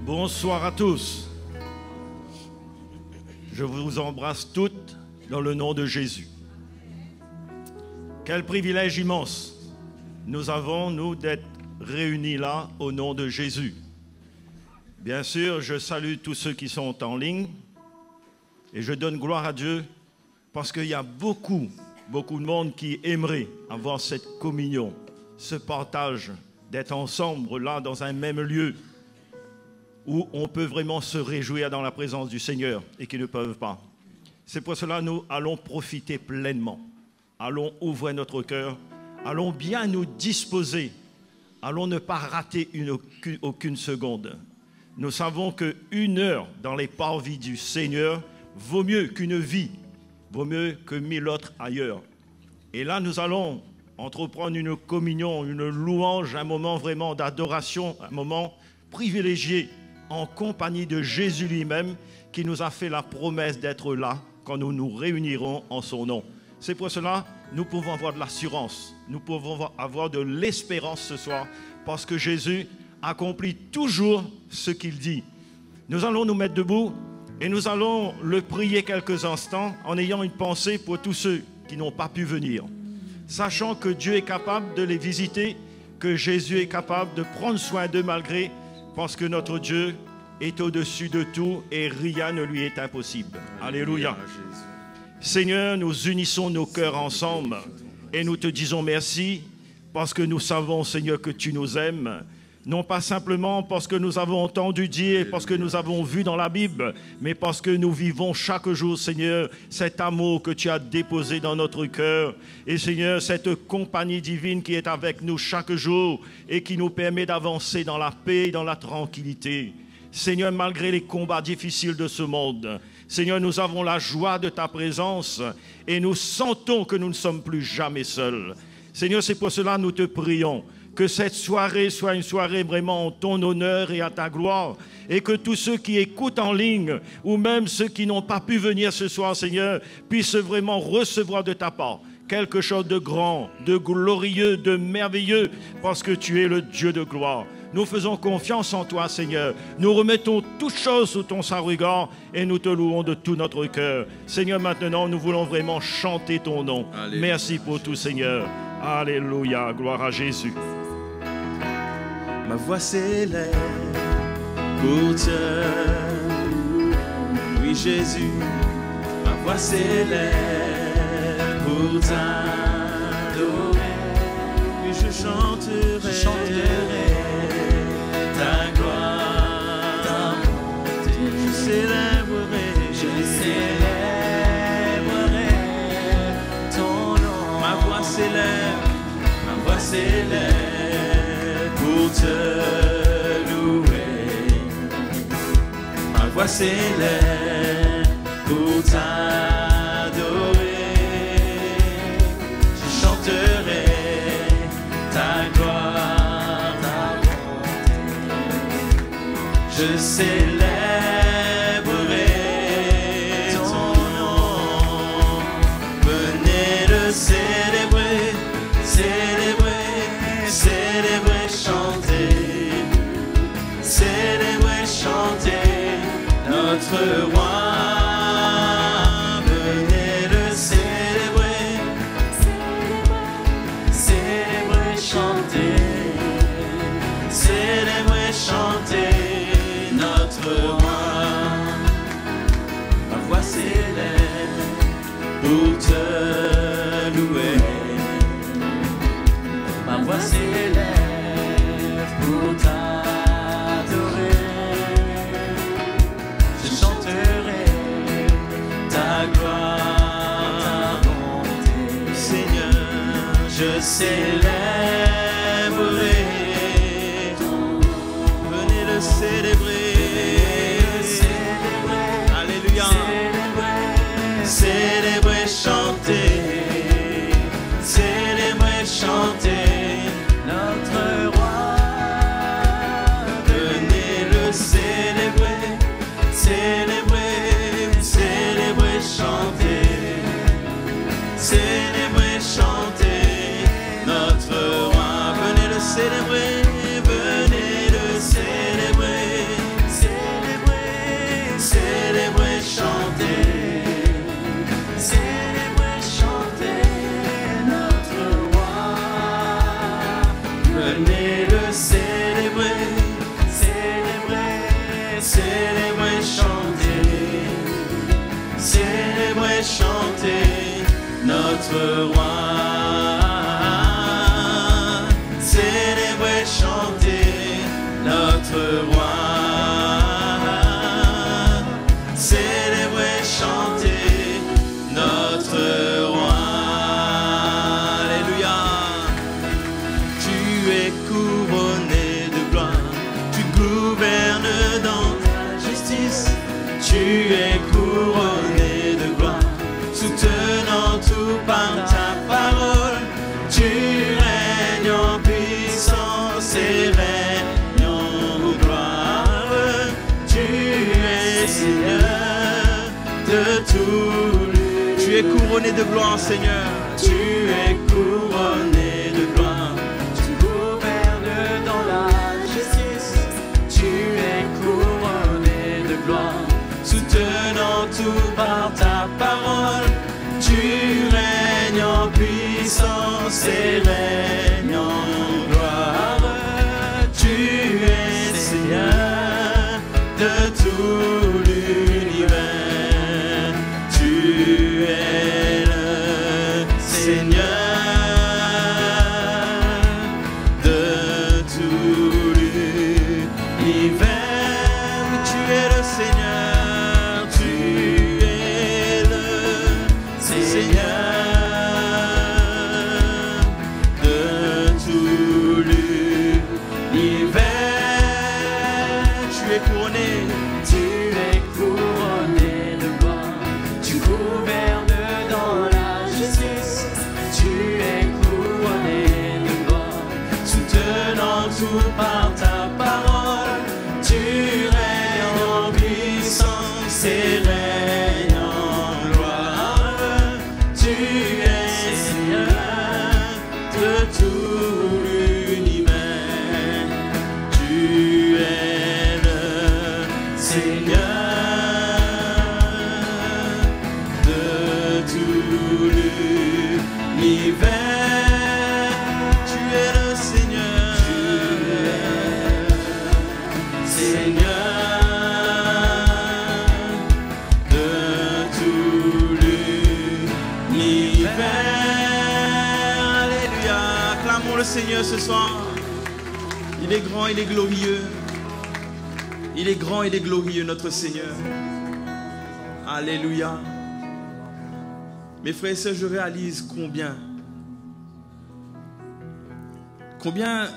Bonsoir à tous. Je vous embrasse toutes dans le nom de Jésus. Quel privilège immense nous avons, nous, d'être réunis là au nom de Jésus. Bien sûr, je salue tous ceux qui sont en ligne et je donne gloire à Dieu parce qu'il y a beaucoup de monde qui aimerait avoir cette communion, ce partage, d'être ensemble là dans un même lieu où on peut vraiment se réjouir dans la présence du Seigneur et qui ne peuvent pas. C'est pour cela que nous allons profiter pleinement. Allons ouvrir notre cœur, allons bien nous disposer, allons ne pas rater aucune seconde. Nous savons qu'une heure dans les parvis du Seigneur vaut mieux qu'une vie, vaut mieux que 1000 autres ailleurs. Et là, nous allons entreprendre une communion, une louange, un moment vraiment d'adoration, un moment privilégié en compagnie de Jésus lui-même qui nous a fait la promesse d'être là quand nous nous réunirons en son nom. C'est pour cela que nous pouvons avoir de l'assurance, nous pouvons avoir de l'espérance ce soir parce que Jésus accomplit toujours ce qu'il dit. Nous allons nous mettre debout et nous allons le prier quelques instants en ayant une pensée pour tous ceux qui n'ont pas pu venir. Sachant que Dieu est capable de les visiter, que Jésus est capable de prendre soin d'eux malgré, parce que notre Dieu est au-dessus de tout et rien ne lui est impossible. Alléluia. Seigneur, nous unissons nos cœurs ensemble et nous te disons merci parce que nous savons, Seigneur, que tu nous aimes. Non pas simplement parce que nous avons entendu dire, parce que nous avons vu dans la Bible, mais parce que nous vivons chaque jour, Seigneur, cet amour que tu as déposé dans notre cœur. Et Seigneur, cette compagnie divine qui est avec nous chaque jour et qui nous permet d'avancer dans la paix et dans la tranquillité. Seigneur, malgré les combats difficiles de ce monde, Seigneur, nous avons la joie de ta présence et nous sentons que nous ne sommes plus jamais seuls. Seigneur, c'est pour cela que nous te prions. Que cette soirée soit une soirée vraiment en ton honneur et à ta gloire. Et que tous ceux qui écoutent en ligne, ou même ceux qui n'ont pas pu venir ce soir, Seigneur, puissent vraiment recevoir de ta part quelque chose de grand, de glorieux, de merveilleux, parce que tu es le Dieu de gloire. Nous faisons confiance en toi, Seigneur. Nous remettons toutes choses sous ton saint regard et nous te louons de tout notre cœur. Seigneur, maintenant, nous voulons vraiment chanter ton nom. Alléluia. Merci pour tout, Seigneur. Alléluia, gloire à Jésus. Ma voix s'élève pour te, oui Jésus, ma voix s'élève pour t'adorer, et je chanterai ta gloire, ta bonté, je célébrerai ton nom, ma voix s'élève pour te louer, ma voix s'élève pour t'adorer, je chanterai ta gloire, ta bonté, je célébrerai ton nom, venez le célébrer, célébrer, chanter notre roi. Venez le célébrer, chanter notre roi. Ma voix s'élève pour te louer, ma voix s'élève pour t'adorer, je chanterai ta gloire, ta bonté, Seigneur, je célébrerai ton nom. Venez le célébrer, alléluia, célébrer, chanter notre roi. Venez le célébrer, chanter notre roi. Venez le célébrer, venez le célébrer, notre roi. Célébrez, chantez notre roi. Célébrez, chantez notre roi. Alléluia. Tu es couronné de gloire, tu gouvernes dans ta justice. Tu es couronné de gloire, soutenant tout par ta parole. Tu règnes en puissance et règnes en gloire. Tu es Seigneur de tout l'univers. Tu es couronné de gloire, Seigneur. Tu es couronné de gloire, tu gouvernes dans la justice. Tu es couronné de gloire, soutenant tout par ta parole. Tu règnes en puissance et règnes en gloire. Tu es Seigneur de tout l'univers. Tu es le Seigneur de tout l'univers. Tu es le Seigneur, tu es le Seigneur de tout l'univers. Tu es couronné. Tu es couronné de gloire, tu gouvernes dans la justice. Tu es couronné de gloire, soutenant tout par ta parole. Tu règnes en puissance et règnes en gloire. Tu es Seigneur de tout l'univers. Tu es le Seigneur de tout l'univers. Tu es le Seigneur, Seigneur de tout l'univers. Alléluia. Acclamons le Seigneur ce soir. Il est grand, il est glorieux. Il est grand, il est glorieux, notre Seigneur. Alléluia. Mes frères et sœurs, je réalise combien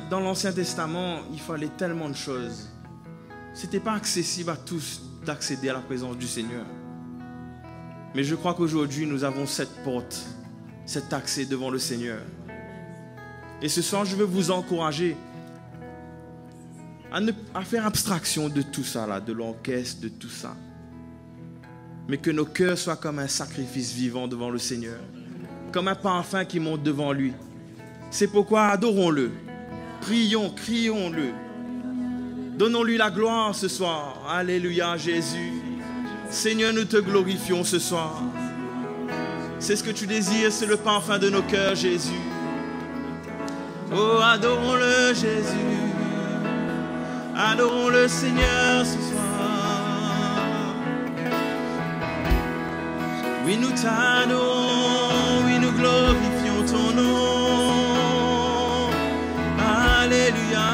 dans l'Ancien Testament, il fallait tellement de choses. Ce n'était pas accessible à tous d'accéder à la présence du Seigneur. Mais je crois qu'aujourd'hui, nous avons cette porte, cet accès devant le Seigneur. Et ce soir, je veux vous encourager à faire abstraction de tout ça, là, de l'orchestre, de tout ça. Mais que nos cœurs soient comme un sacrifice vivant devant le Seigneur, comme un parfum qui monte devant lui. C'est pourquoi adorons-le, prions, crions-le. Donnons-lui la gloire ce soir. Alléluia, Jésus. Seigneur, nous te glorifions ce soir. C'est ce que tu désires, c'est le parfum de nos cœurs, Jésus. Oh, adorons-le, Jésus. Adorons le Seigneur ce soir. Oui, nous t'adorons, oui, nous glorifions ton nom. Alléluia.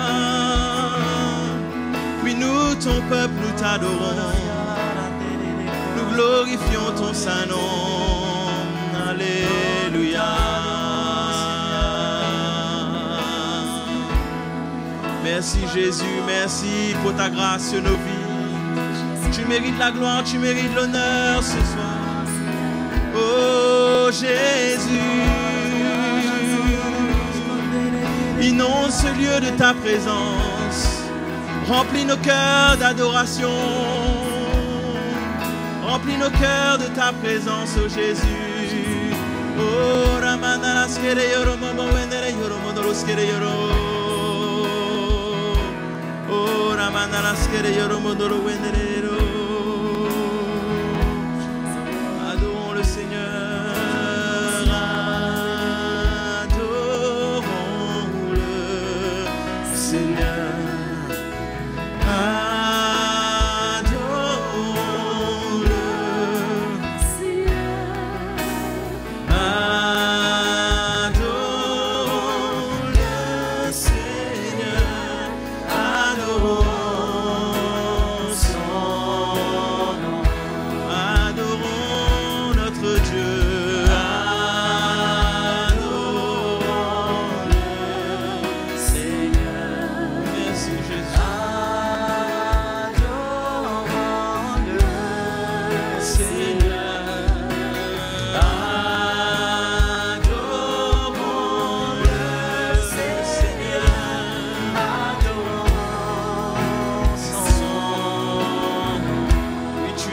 Oui, nous, ton peuple, nous t'adorons. Nous glorifions ton saint nom. Alléluia. Merci Jésus, merci pour ta grâce sur nos vies. Tu mérites la gloire, tu mérites l'honneur ce soir. Oh Jésus, inonde ce lieu de ta présence. Remplis nos cœurs d'adoration. Remplis nos cœurs de ta présence, oh Jésus. Oh Ramana Skere Yoro Momo Wendere Yoro Modoro Skere Yoro. Oh, Ramana Skere Yoro Modoro Wenero. Adorons le Seigneur. Adorons le Seigneur. Adorons. Adorons le Seigneur.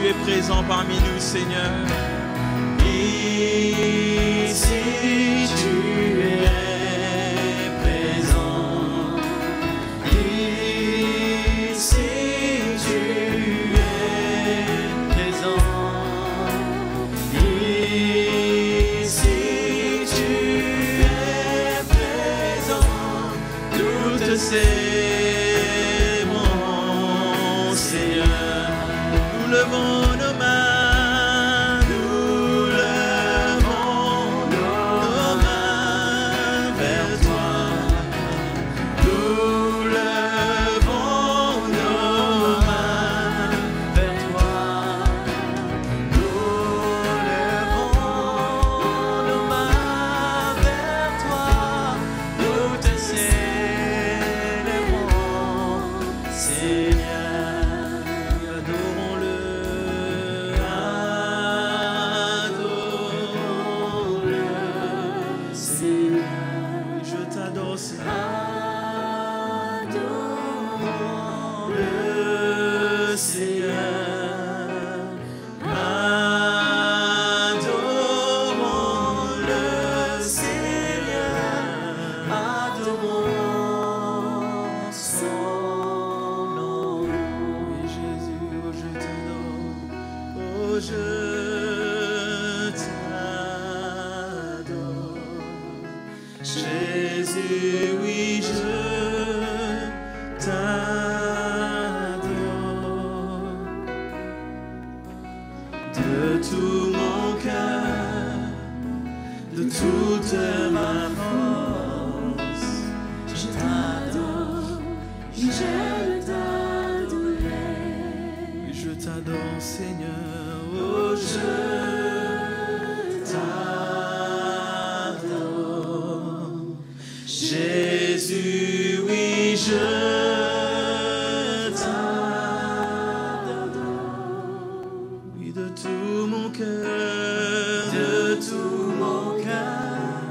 es présent parmi nous, Seigneur. Ici tu es présent. Ici tu es présent. Ici tu es présent. Nous te célébrons, Seigneur. Nous levons nos mains, nous levons nos mains vers toi. Nous levons nos mains vers toi. Nous levons nos mains vers toi. Nous te célébrons, Seigneur. Adorons-le, adorons-le, Seigneur. Je t'adore, Seigneur. Adorons-le, Seigneur. Adorons-le, Seigneur. Adorons son nom. Oui, Jésus, oh, je t'adore. Oh, je t'adore. Jésus, oui, je t'adore. De tout mon cœur, de toute ma force, je t'adore. J'aime t'adorer. Oui, je t'adore, Seigneur. Oh, je t'adore. Jésus, oui, je t'adore. Oui, de tout mon cœur, De tout mon cœur,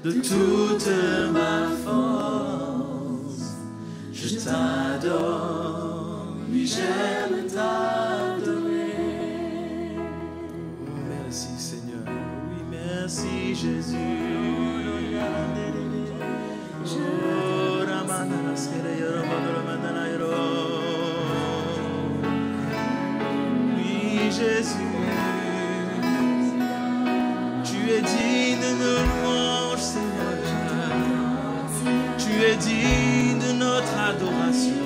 de toute ma force, je t'adore. Oui, j'aime t'adorer. Oh, merci, Seigneur. Oui, merci, Jésus. Oh, Ramana, Skeleyo, Ramana, oui, Jésus, tu es digne de nos louanges, Seigneur. Tu es digne de notre adoration.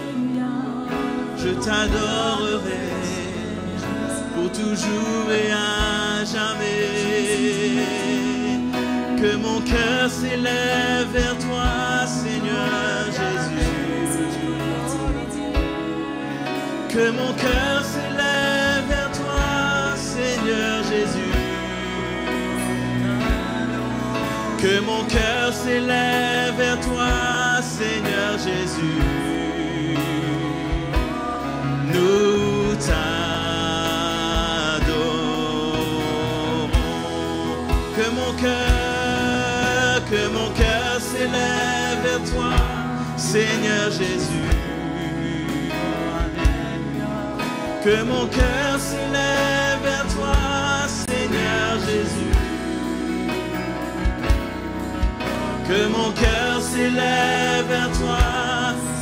Je t'adorerai pour toujours et à jamais. Que mon cœur s'élève vers toi, Seigneur Jésus. Que mon cœur s'élève vers toi, Seigneur Jésus. Que mon cœur s'élève vers toi, Seigneur Jésus. Nous t'adorons. Que mon cœur s'élève vers toi, Seigneur Jésus. Que mon cœur s'élève vers toi, Seigneur Jésus. Que mon cœur s'élève vers toi,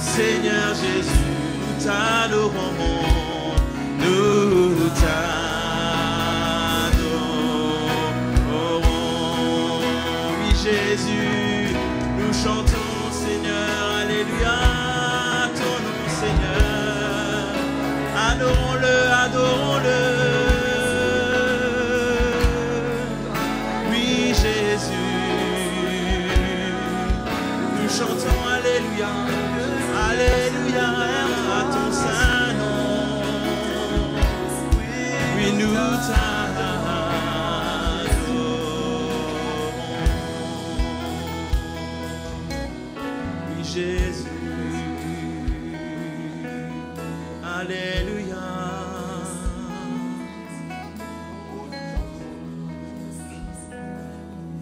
Seigneur Jésus. Nous t'adorons, nous t'adorons. Oui, Jésus, nous chantons, Seigneur, alléluia, ton nom, Seigneur. Adorons-le, adorons-le. Oui, Jésus, nous chantons, alléluia, alléluia, à ton saint nom. Oui, nous t'adorons. Oui, Jésus, alléluia.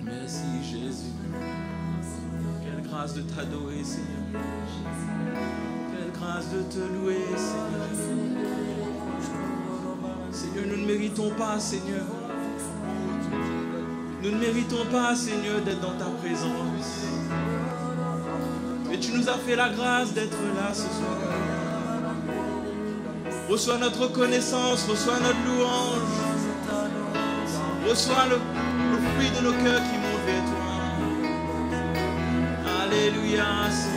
Merci, Jésus. Quelle grâce de t'adorer, Seigneur. Quelle grâce de te louer, Seigneur. Seigneur, nous ne méritons pas, Seigneur. Nous ne méritons pas, Seigneur, d'être dans ta présence. Mais tu nous as fait la grâce d'être là ce soir. Reçois notre reconnaissance, reçois notre louange. Reçois le fruit de nos cœurs qui montent vers toi. Alléluia, Seigneur.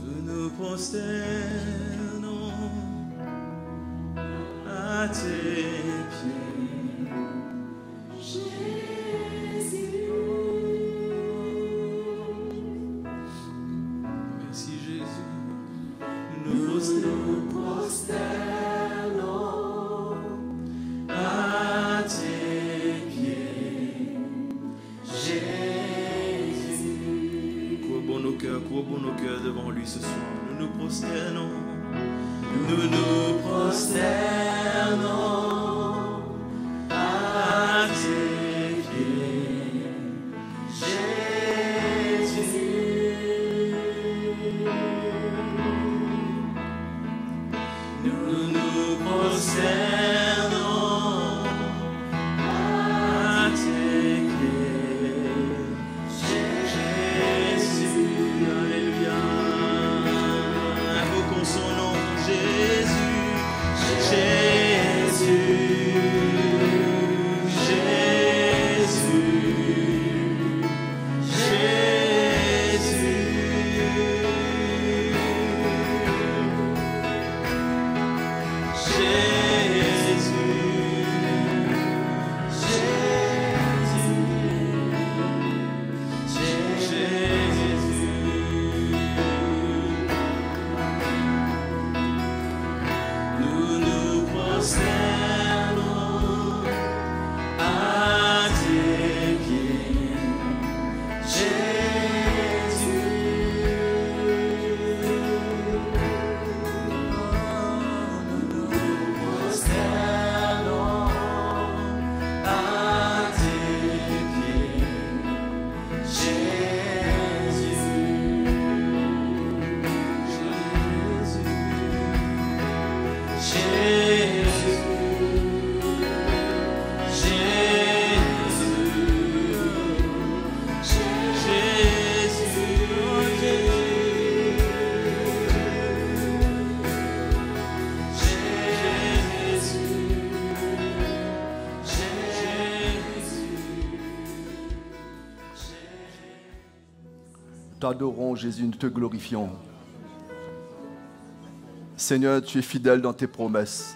Nous nous prosternons à tes pieds. Merci Jésus. Nous nous prosternons à tes pieds. Jésus. Courbons nos cœurs devant lui ce soir. Nous nous prosternons. Nous nous prosternons à tes pieds. Jésus. Nous nous prosternons à tes pieds. Jésus. Alléluia. Invoquons son nom. Jésus. Jésus. Nous nous prosternons à tes pieds. Jésus. Nous nous prosternons à tes pieds. Jésus. T'adorons, Jésus, nous te glorifions. Seigneur, tu es fidèle dans tes promesses.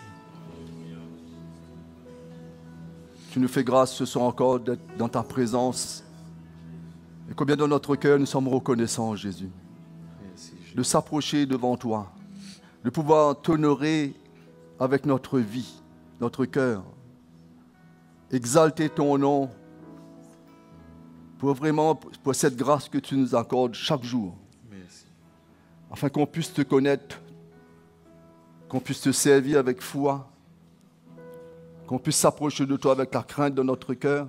Tu nous fais grâce ce soir encore d'être dans ta présence. Et combien dans notre cœur nous sommes reconnaissants, Jésus, de s'approcher devant toi, de pouvoir t'honorer avec notre vie, notre cœur, exalter ton nom pour cette grâce que tu nous accordes chaque jour. Merci. Afin qu'on puisse te connaître, qu'on puisse te servir avec foi, qu'on puisse s'approcher de toi avec la crainte dans notre cœur,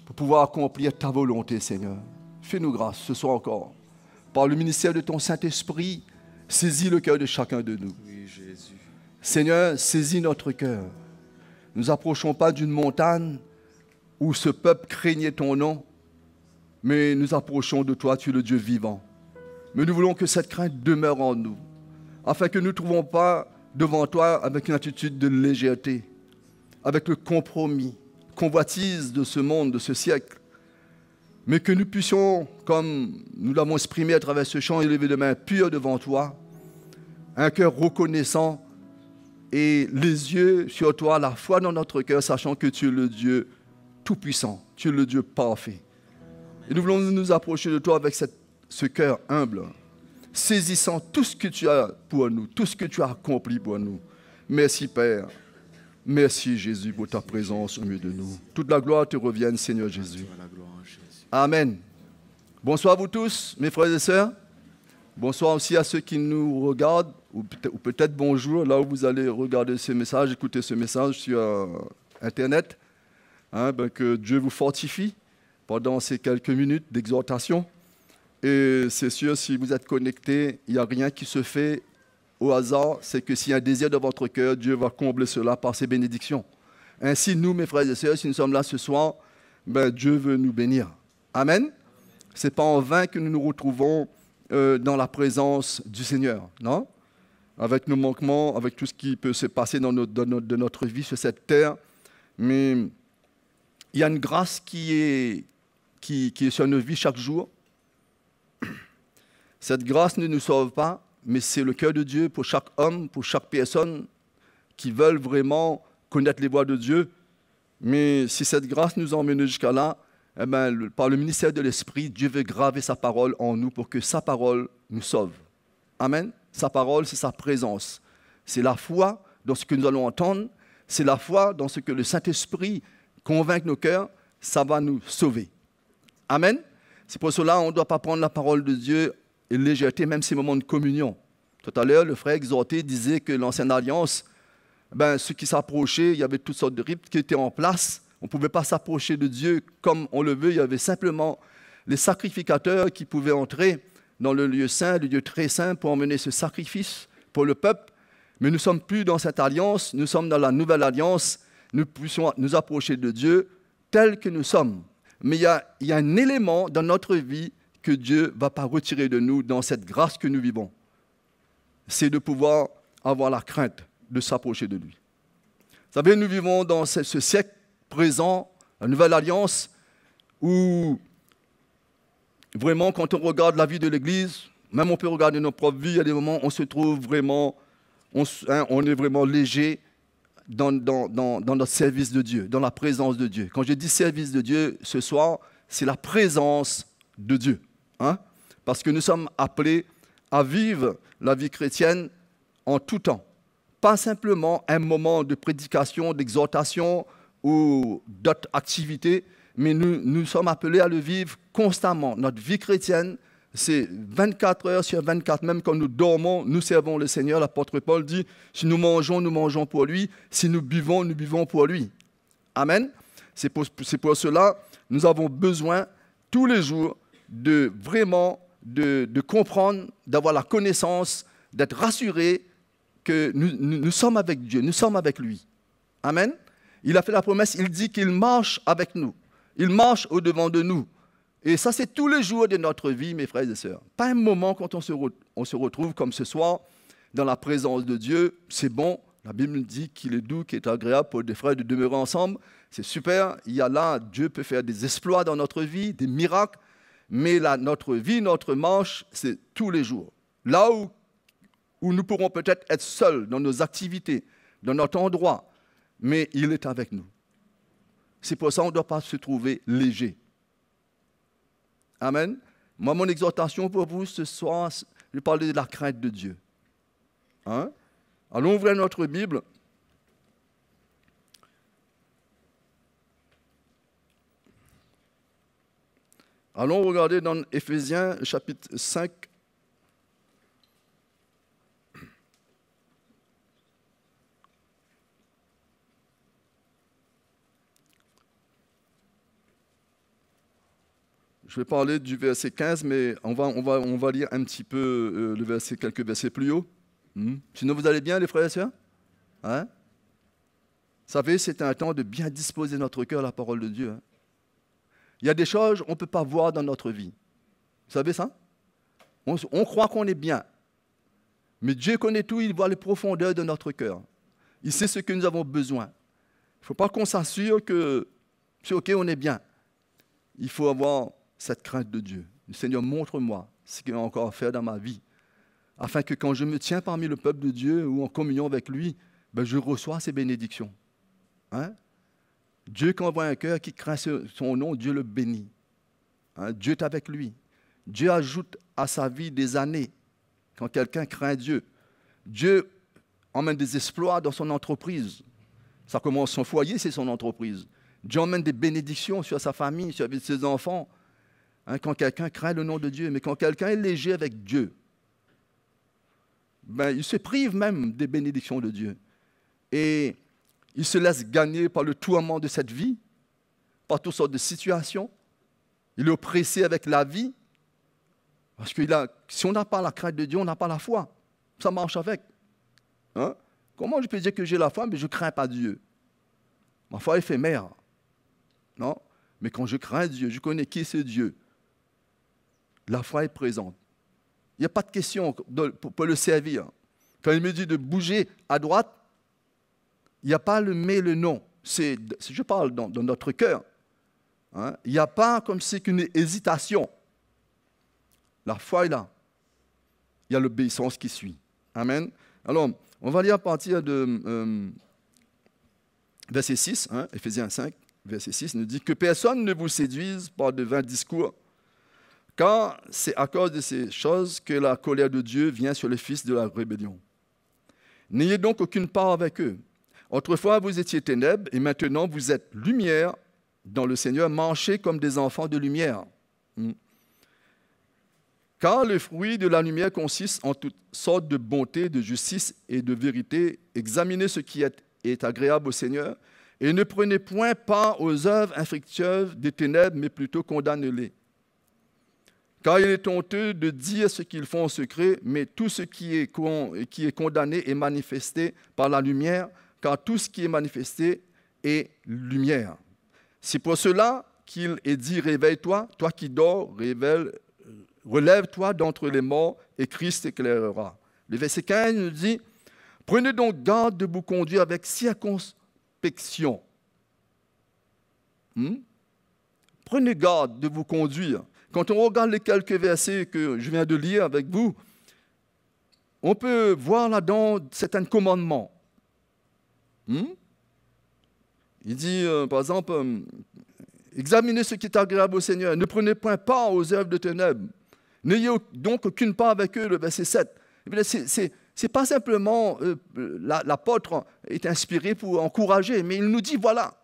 pour pouvoir accomplir ta volonté, Seigneur. Fais-nous grâce ce soir encore. Par le ministère de ton Saint-Esprit, saisis le cœur de chacun de nous. Oui, Jésus. Seigneur, saisis notre cœur. Nous n'approchons pas d'une montagne où ce peuple craignait ton nom, mais nous approchons de toi, tu es le Dieu vivant. Mais nous voulons que cette crainte demeure en nous, afin que nous ne trouvons pas devant toi avec une attitude de légèreté, avec le compromis, convoitise de ce monde, de ce siècle, mais que nous puissions, comme nous l'avons exprimé à travers ce chant, élever de mains pures devant toi, un cœur reconnaissant et les yeux sur toi, la foi dans notre cœur, sachant que tu es le Dieu tout-puissant, tu es le Dieu parfait. Et nous voulons nous approcher de toi avec ce cœur humble, saisissant tout ce que tu as pour nous, tout ce que tu as accompli pour nous. Merci Père, merci Jésus pour ta présence au milieu de nous. Toute la gloire te revienne, Seigneur Jésus. Amen. Bonsoir à vous tous, mes frères et sœurs. Bonsoir aussi à ceux qui nous regardent, ou peut-être bonjour, là où vous allez regarder ce message, écouter ce message sur Internet. Que Dieu vous fortifie pendant ces quelques minutes d'exhortation. Et c'est sûr, si vous êtes connectés, il n'y a rien qui se fait au hasard. C'est que s'il y a un désir de votre cœur, Dieu va combler cela par ses bénédictions. Ainsi, nous, mes frères et sœurs, si nous sommes là ce soir, Dieu veut nous bénir. Amen. Ce n'est pas en vain que nous nous retrouvons dans la présence du Seigneur, non? Avec nos manquements, avec tout ce qui peut se passer dans notre vie sur cette terre. Mais il y a une grâce qui est sur nos vies chaque jour. Cette grâce ne nous sauve pas, mais c'est le cœur de Dieu pour chaque homme, pour chaque personne qui veulent vraiment connaître les voies de Dieu. Mais si cette grâce nous emmène jusqu'à là, par le ministère de l'Esprit, Dieu veut graver sa parole en nous pour que sa parole nous sauve. Amen. Sa parole, c'est sa présence. C'est la foi dans ce que nous allons entendre. C'est la foi dans ce que le Saint-Esprit convainc nos cœurs. Ça va nous sauver. Amen. C'est pour cela qu'on ne doit pas prendre la parole de Dieu et légèreté, même ces moments de communion. Tout à l'heure, le frère exhorté disait que l'ancienne alliance, ceux qui s'approchaient, il y avait toutes sortes de rites qui étaient en place. On ne pouvait pas s'approcher de Dieu comme on le veut. Il y avait simplement les sacrificateurs qui pouvaient entrer dans le lieu saint, le lieu très saint, pour emmener ce sacrifice pour le peuple. Mais nous ne sommes plus dans cette alliance, nous sommes dans la nouvelle alliance. Nous puissions nous approcher de Dieu tel que nous sommes. Mais il y a un élément dans notre vie que Dieu ne va pas retirer de nous dans cette grâce que nous vivons. C'est de pouvoir avoir la crainte de s'approcher de lui. Vous savez, nous vivons dans ce siècle présent, la nouvelle alliance, où vraiment, quand on regarde la vie de l'Église, même on peut regarder nos propres vies, il y a des moments où on se trouve vraiment, on est vraiment léger dans notre service de Dieu, dans la présence de Dieu. Quand je dis service de Dieu, ce soir, c'est la présence de Dieu. Parce que nous sommes appelés à vivre la vie chrétienne en tout temps. Pas simplement un moment de prédication, d'exhortation ou d'autres activités, mais nous sommes appelés à le vivre constamment. Notre vie chrétienne, c'est 24 heures sur 24, même quand nous dormons, nous servons le Seigneur. L'apôtre Paul dit, si nous mangeons pour lui, si nous buvons pour lui. Amen. C'est pour cela que nous avons besoin tous les jours de vraiment de comprendre, d'avoir la connaissance, d'être rassurés que nous sommes avec Dieu, nous sommes avec lui. Amen. Il a fait la promesse, il dit qu'il marche avec nous. Il marche au-devant de nous. Et ça, c'est tous les jours de notre vie, mes frères et sœurs. Pas un moment quand on se retrouve comme ce soir, dans la présence de Dieu. C'est bon, la Bible dit qu'il est doux, qu'il est agréable pour des frères de demeurer ensemble. C'est super, il y a là, Dieu peut faire des exploits dans notre vie, des miracles. Mais là, notre vie, notre marche, c'est tous les jours. Là où nous pourrons peut-être être seuls dans nos activités, dans notre endroit, mais il est avec nous. C'est pour ça qu'on ne doit pas se trouver léger. Amen. Moi, mon exhortation pour vous ce soir, je vais parler de la crainte de Dieu. Allons ouvrir notre Bible. Allons regarder dans Éphésiens, chapitre 5. Je vais parler du verset 15, mais on va lire un petit peu quelques versets plus haut. Sinon, vous allez bien, les frères et sœurs? Vous savez, c'est un temps de bien disposer notre cœur à la parole de Dieu. Il y a des choses qu'on ne peut pas voir dans notre vie. Vous savez ça? On croit qu'on est bien. Mais Dieu connaît tout, il voit les profondeurs de notre cœur. Il sait ce que nous avons besoin. Il ne faut pas qu'on s'assure que c'est OK, on est bien. Il faut avoir cette crainte de Dieu. Le Seigneur, montre-moi ce qu'il y a encore à faire dans ma vie, afin que quand je me tiens parmi le peuple de Dieu ou en communion avec lui, je reçois ses bénédictions. Dieu qui envoie un cœur qui craint son nom, Dieu le bénit. Dieu est avec lui. Dieu ajoute à sa vie des années quand quelqu'un craint Dieu. Dieu emmène des exploits dans son entreprise. Ça commence son foyer, c'est son entreprise. Dieu emmène des bénédictions sur sa famille, sur ses enfants. Quand quelqu'un craint le nom de Dieu, mais quand quelqu'un est léger avec Dieu, il se prive même des bénédictions de Dieu. Et il se laisse gagner par le tourment de cette vie, par toutes sortes de situations. Il est oppressé avec la vie. Parce que si on n'a pas la crainte de Dieu, on n'a pas la foi. Ça marche avec. Hein? Comment je peux dire que j'ai la foi, mais je ne crains pas Dieu? Ma foi est éphémère. Non? Mais quand je crains Dieu, je connais qui c'est Dieu. La foi est présente. Il n'y a pas de question pour le servir. Quand il me dit de bouger à droite, il n'y a pas le mais, le non. Je parle dans notre cœur. Hein? Il n'y a pas comme c'est qu'une hésitation. La foi est là. Il y a l'obéissance qui suit. Amen. Alors, on va lire à partir de verset 6, hein, Éphésiens 5, verset 6, nous dit que personne ne vous séduise par de vains discours, car c'est à cause de ces choses que la colère de Dieu vient sur les fils de la rébellion. N'ayez donc aucune part avec eux. Autrefois, vous étiez ténèbres, et maintenant vous êtes lumière dans le Seigneur. Marchez comme des enfants de lumière. Car le fruit de la lumière consiste en toutes sortes de bonté, de justice et de vérité. Examinez ce qui est agréable au Seigneur, et ne prenez point part aux œuvres infructueuses des ténèbres, mais plutôt condamnez-les. Car il est honteux de dire ce qu'ils font en secret, mais tout ce qui est condamné est manifesté par la lumière, car tout ce qui est manifesté est lumière. C'est pour cela qu'il est dit, réveille-toi, toi qui dors, relève-toi d'entre les morts, et Christ éclairera. Le verset 15 nous dit, prenez donc garde de vous conduire avec circonspection. Prenez garde de vous conduire. Quand on regarde les quelques versets que je viens de lire avec vous, on peut voir là-dedans certains commandements. Il dit, par exemple, examinez ce qui est agréable au Seigneur. Ne prenez point part aux œuvres de ténèbres. N'ayez donc aucune part avec eux, le verset 7. C'est pas simplement l'apôtre est inspiré pour encourager, mais il nous dit, voilà,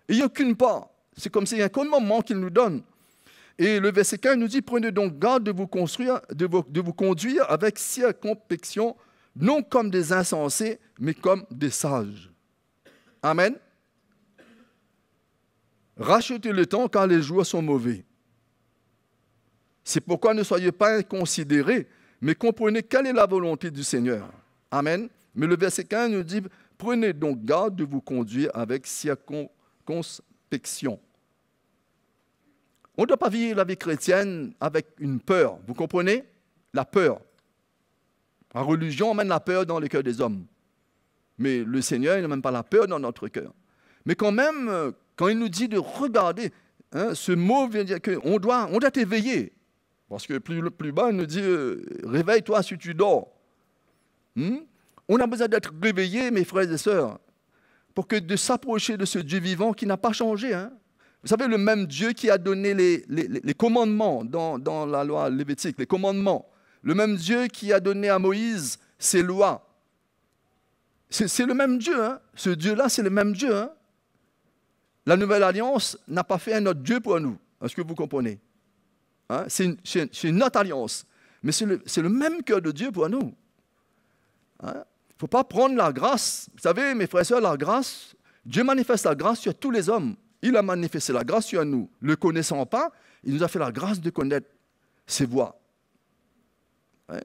il n'y a aucune part. C'est comme s'il y a un commandement qu'il nous donne. Et le verset 15 nous dit, prenez donc garde de vous conduire avec circonspection, non comme des insensés, mais comme des sages. Amen. Rachetez le temps car les jours sont mauvais. C'est pourquoi ne soyez pas inconsidérés, mais comprenez quelle est la volonté du Seigneur. Amen. Mais le verset 15 nous dit, prenez donc garde de vous conduire avec circonspection. On ne doit pas vivre la vie chrétienne avec une peur. Vous comprenez? La peur. La religion emmène la peur dans le cœur des hommes. Mais le Seigneur, il n'a même pas la peur dans notre cœur. Mais quand même, quand il nous dit de regarder, hein, ce mot vient dire qu'on doit t'éveiller. Parce que plus bas, il nous dit, réveille-toi si tu dors. On a besoin d'être réveillé, mes frères et sœurs, pour que de s'approcher de ce Dieu vivant qui n'a pas changé. Hein. Vous savez, le même Dieu qui a donné les commandements dans la loi lévitique, les commandements, le même Dieu qui a donné à Moïse ses lois. C'est le même Dieu. Hein. Ce Dieu-là, c'est le même Dieu. Hein. La Nouvelle Alliance n'a pas fait un autre Dieu pour nous. Est-ce que vous comprenez? Hein? C'est une autre alliance. Mais c'est le même cœur de Dieu pour nous. Il ne faut pas prendre la grâce. Vous savez, mes frères et sœurs, la grâce, Dieu manifeste la grâce sur tous les hommes. Il a manifesté la grâce sur nous. Ne le connaissant pas, il nous a fait la grâce de connaître ses voies. Ouais.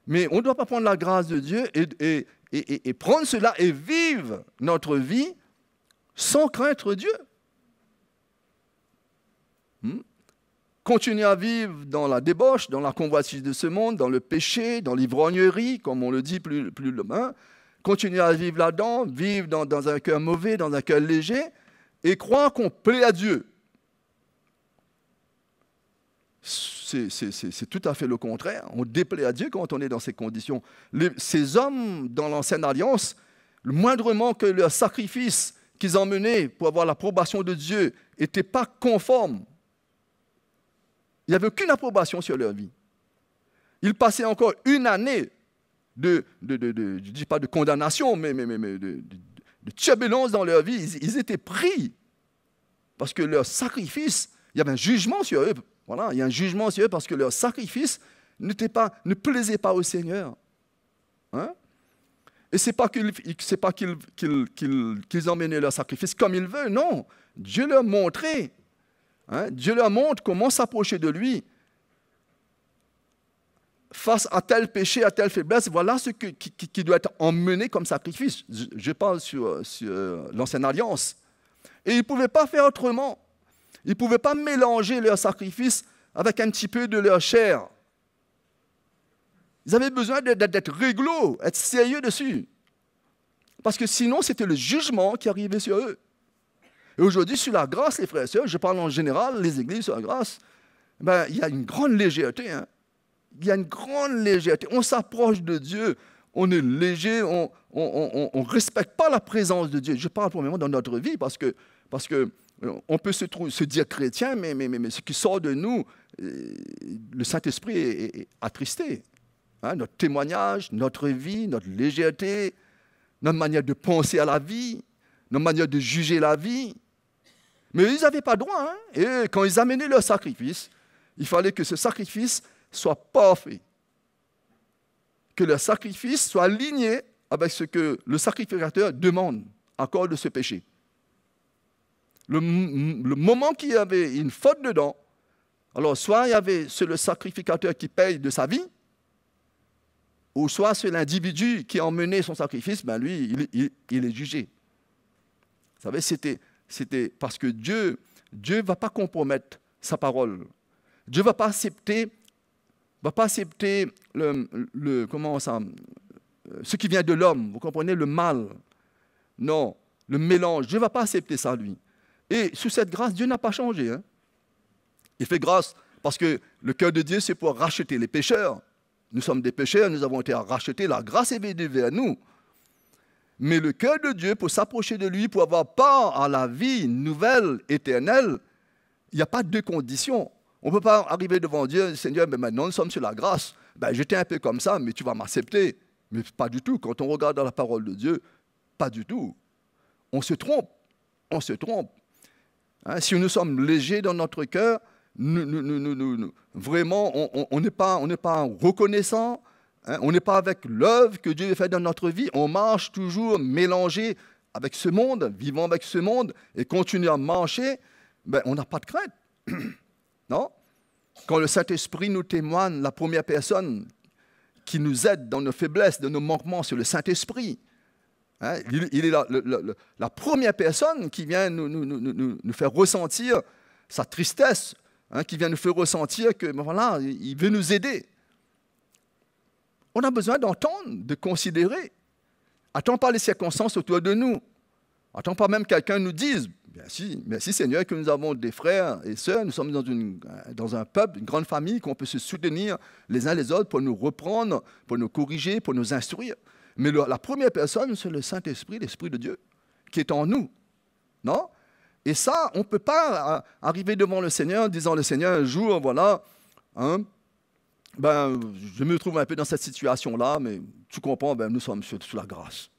Mais on ne doit pas prendre la grâce de Dieu et prendre cela et vivre notre vie sans craindre Dieu. Continuer à vivre dans la débauche, dans la convoitise de ce monde, dans le péché, dans l'ivrognerie, comme on le dit plus loin. Continuer à vivre là-dedans, vivre dans un cœur mauvais, dans un cœur léger, et croire qu'on plaît à Dieu. C'est tout à fait le contraire. On déplaît à Dieu quand on est dans ces conditions. Ces hommes dans l'Ancienne Alliance, le moindrement que leur sacrifice qu'ils emmenaient pour avoir l'approbation de Dieu n'était pas conforme, il n'y avait aucune approbation sur leur vie. Ils passaient encore une année je ne dis pas de condamnation, mais de turbulence dans leur vie. Ils étaient pris parce que leur sacrifice, il y avait un jugement sur eux. Voilà, il y a un jugement sur eux parce que leur sacrifice ne plaisait pas au Seigneur. Hein? Et ce n'est pas qu'ils emmenaient leur sacrifice comme ils veulent, non. Dieu leur montrait Dieu leur montre comment s'approcher de lui. Face à tel péché, à telle faiblesse, voilà ce qui doit être emmené comme sacrifice. Je parle sur l'Ancienne Alliance. Et ils ne pouvaient pas faire autrement. Ils ne pouvaient pas mélanger leur sacrifice avec un petit peu de leur chair. Ils avaient besoin d'être réglo, être sérieux dessus. Parce que sinon, c'était le jugement qui arrivait sur eux. Et aujourd'hui, sur la grâce, les frères et sœurs, je parle en général, les églises sur la grâce, il y a une grande légèreté. Il y a une grande légèreté. On s'approche de Dieu, on est léger, on ne respecte pas la présence de Dieu. Je parle premièrement dans notre vie parce que on peut se dire chrétien, mais ce qui sort de nous, le Saint-Esprit est attristé. Notre témoignage, notre vie, notre légèreté, notre manière de penser à la vie, notre manière de juger la vie. Mais ils n'avaient pas droit. Et quand ils amenaient leur sacrifice, il fallait que ce sacrifice soit parfait. Que leur sacrifice soit aligné avec ce que le sacrificateur demande à cause de ce péché. Le moment qu'il y avait une faute dedans, alors soit il y avait le sacrificateur qui paye de sa vie, ou soit c'est l'individu qui a emmené son sacrifice, lui, il est jugé. Vous savez, c'était parce que Dieu ne va pas compromettre sa parole. Dieu ne va pas accepter ce qui vient de l'homme. Vous comprenez, le mal. Non, le mélange. Dieu ne va pas accepter ça, lui. Et sous cette grâce, Dieu n'a pas changé. Il fait grâce parce que le cœur de Dieu, c'est pour racheter les pécheurs. Nous sommes des pécheurs, nous avons été rachetés, la grâce est venue vers nous. Mais le cœur de Dieu, pour s'approcher de lui, pour avoir part à la vie nouvelle, éternelle, il n'y a pas de deux conditions. On ne peut pas arriver devant Dieu, Seigneur, mais maintenant nous sommes sur la grâce. J'étais un peu comme ça, mais tu vas m'accepter. Mais pas du tout. Quand on regarde dans la parole de Dieu, pas du tout. On se trompe. On se trompe. Si nous sommes légers dans notre cœur, vraiment, on n'est pas reconnaissant, on n'est pas avec l'œuvre que Dieu a faite dans notre vie. On marche toujours mélangé avec ce monde, vivant avec ce monde, et continue à marcher, on n'a pas de crainte. Non? Quand le Saint-Esprit nous témoigne, la première personne qui nous aide dans nos faiblesses, dans nos manquements, c'est le Saint-Esprit. Il est la première personne qui vient nous faire ressentir sa tristesse, qui vient nous faire ressentir que voilà, il veut nous aider. On a besoin d'entendre, de considérer. Attends pas les circonstances autour de nous. Attends pas même que quelqu'un nous dise merci Seigneur que nous avons des frères et sœurs, nous sommes dans un peuple, une grande famille, qu'on peut se soutenir les uns les autres pour nous reprendre, pour nous corriger, pour nous instruire. Mais la première personne, c'est le Saint-Esprit, l'Esprit de Dieu, qui est en nous. Non? Et ça, on ne peut pas arriver devant le Seigneur en disant, le Seigneur, un jour, voilà, je me trouve un peu dans cette situation-là, mais tu comprends, nous sommes sous la grâce.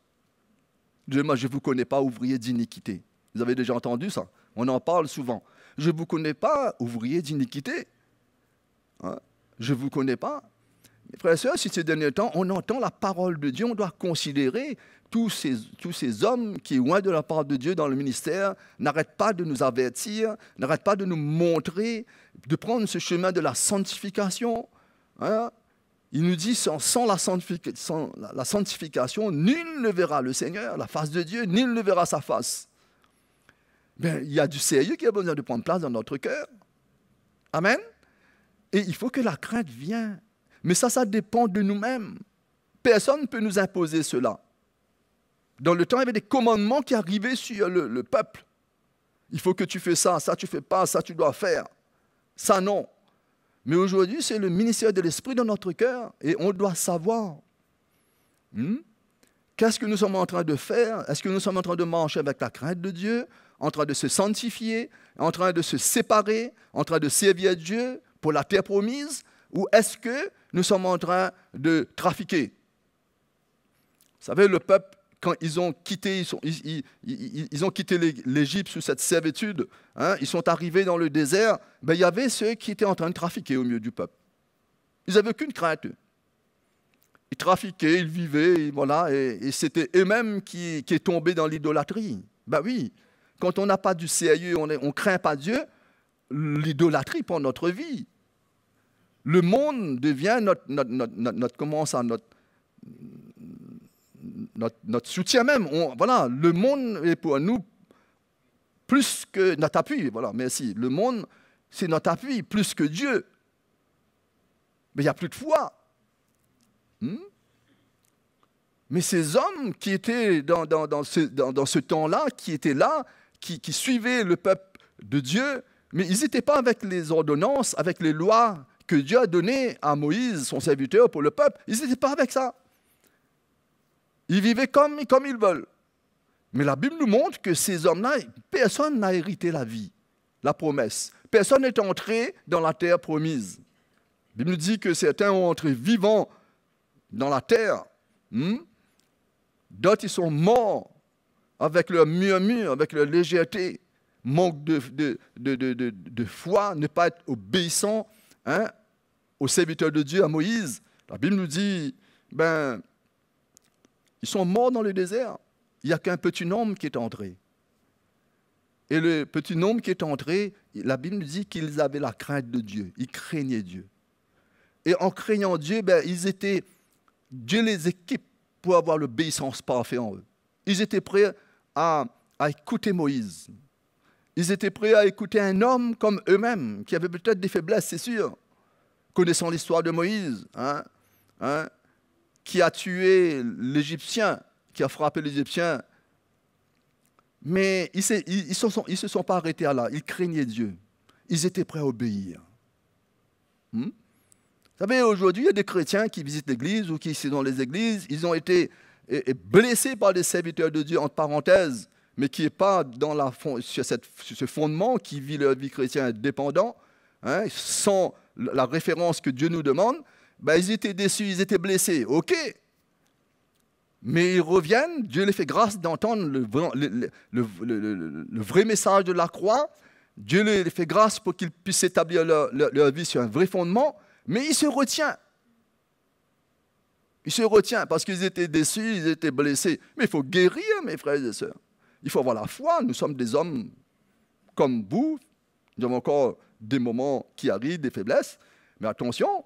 Dieu, moi, je ne vous connais pas, ouvrier d'iniquité. Vous avez déjà entendu ça? On en parle souvent. Je ne vous connais pas, ouvrier d'iniquité. Je ne vous connais pas. Mes frères et sœurs, si ces derniers temps, on entend la parole de Dieu, on doit considérer tous ces hommes qui, loin de la part de Dieu dans le ministère, n'arrêtent pas de nous avertir, n'arrêtent pas de nous montrer, de prendre ce chemin de la sanctification. Il nous dit, sans la sanctification, nul ne verra le Seigneur, la face de Dieu, nul ne verra sa face. Il y a du sérieux qui a besoin de prendre place dans notre cœur. Amen. Et il faut que la crainte vienne. Mais ça dépend de nous-mêmes. Personne ne peut nous imposer cela. Dans le temps, il y avait des commandements qui arrivaient sur le peuple. Il faut que tu fais ça tu ne fais pas, ça tu dois faire. Ça non. Mais aujourd'hui, c'est le ministère de l'Esprit dans notre cœur et on doit savoir. Qu'est-ce que nous sommes en train de faire? Est-ce que nous sommes en train de marcher avec la crainte de Dieu, en train de se sanctifier, en train de se séparer, en train de servir Dieu pour la terre promise? Ou est-ce que nous sommes en train de trafiquer? Vous savez, le peuple, quand ils ont quitté, ils ont quitté l'Égypte sous cette servitude, ils sont arrivés dans le désert, il y avait ceux qui étaient en train de trafiquer au milieu du peuple. Ils n'avaient aucune crainte. Ils trafiquaient, ils vivaient, voilà, et c'était eux-mêmes qui est tombé dans l'idolâtrie. Oui, quand on n'a pas du sérieux, on ne craint pas Dieu, l'idolâtrie pour notre vie. Le monde devient notre soutien même. Voilà, le monde est pour nous plus que notre appui. Voilà, merci. Le monde, c'est notre appui plus que Dieu. Mais il n'y a plus de foi. Mais ces hommes qui étaient dans ce temps-là, qui étaient là, qui suivaient le peuple de Dieu, mais ils n'étaient pas avec les ordonnances, avec les lois que Dieu a données à Moïse, son serviteur, pour le peuple. Ils n'étaient pas avec ça. Ils vivaient comme ils veulent. Mais la Bible nous montre que ces hommes-là, personne n'a hérité la vie, la promesse. Personne n'est entré dans la terre promise. La Bible nous dit que certains ont entré vivants dans la terre. D'autres, ils sont morts avec leur murmure, avec leur légèreté, manque de foi, ne pas être obéissant au serviteur de Dieu, à Moïse. La Bible nous dit, ils sont morts dans le désert. Il n'y a qu'un petit nombre qui est entré. Et le petit nombre qui est entré, la Bible nous dit qu'ils avaient la crainte de Dieu. Ils craignaient Dieu. Et en craignant Dieu, Dieu les équipe pour avoir l'obéissance parfaite en eux. Ils étaient prêts à écouter Moïse. Ils étaient prêts à écouter un homme comme eux-mêmes, qui avait peut-être des faiblesses, c'est sûr. Connaissant l'histoire de Moïse, qui a tué l'Égyptien, qui a frappé l'Égyptien. Mais ils ne se sont pas arrêtés à là. Ils craignaient Dieu. Ils étaient prêts à obéir. Vous savez, aujourd'hui, il y a des chrétiens qui visitent l'église ou qui sont dans les églises. Ils ont été blessés par des serviteurs de Dieu, entre parenthèses, mais qui n'est pas sur ce fondement, qui vit leur vie chrétienne dépendant, sans la référence que Dieu nous demande. Ils étaient déçus, ils étaient blessés. OK. Mais ils reviennent, Dieu les fait grâce d'entendre le vrai message de la croix. Dieu les fait grâce pour qu'ils puissent établir leur vie sur un vrai fondement. Mais il se retient. Il se retient parce qu'ils étaient déçus, ils étaient blessés. Mais il faut guérir, mes frères et sœurs. Il faut avoir la foi. Nous sommes des hommes comme vous. Nous avons encore des moments qui arrivent, des faiblesses. Mais attention,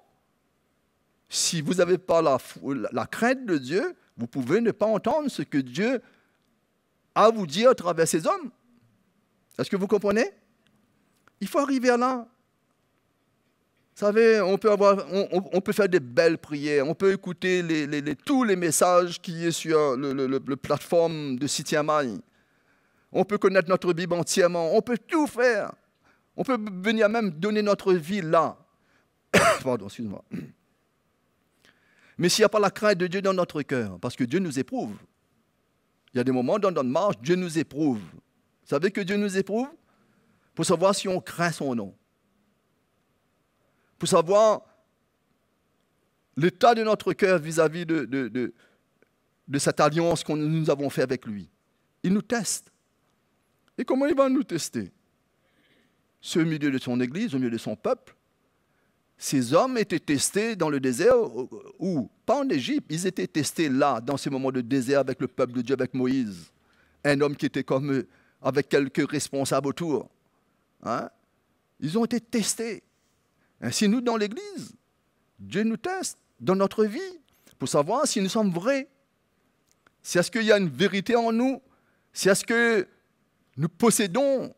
si vous n'avez pas la crainte de Dieu, vous pouvez ne pas entendre ce que Dieu a à vous dire à travers ces hommes. Est-ce que vous comprenez? Il faut arriver à là. Vous savez, on peut faire des belles prières, on peut écouter tous les messages qui sont sur le plateforme de CTMI. On peut connaître notre Bible entièrement, on peut tout faire. On peut venir même donner notre vie là. Pardon, excuse-moi. Mais s'il n'y a pas la crainte de Dieu dans notre cœur, parce que Dieu nous éprouve, il y a des moments dans notre marche, Dieu nous éprouve. Vous savez que Dieu nous éprouve? Pour savoir si on craint son nom. Pour savoir l'état de notre cœur vis-à-vis de cette alliance que nous avons faite avec lui. Il nous teste. Et comment il va nous tester? C'est au milieu de son église, au milieu de son peuple. Ces hommes étaient testés dans le désert, ou pas en Égypte, ils étaient testés là, dans ces moments de désert avec le peuple de Dieu, avec Moïse. Un homme qui était comme eux, avec quelques responsables autour. Ils ont été testés. Ainsi, nous, dans l'Église, Dieu nous teste dans notre vie pour savoir si nous sommes vrais. Si est-ce qu'il y a une vérité en nous, si est-ce que nous possédons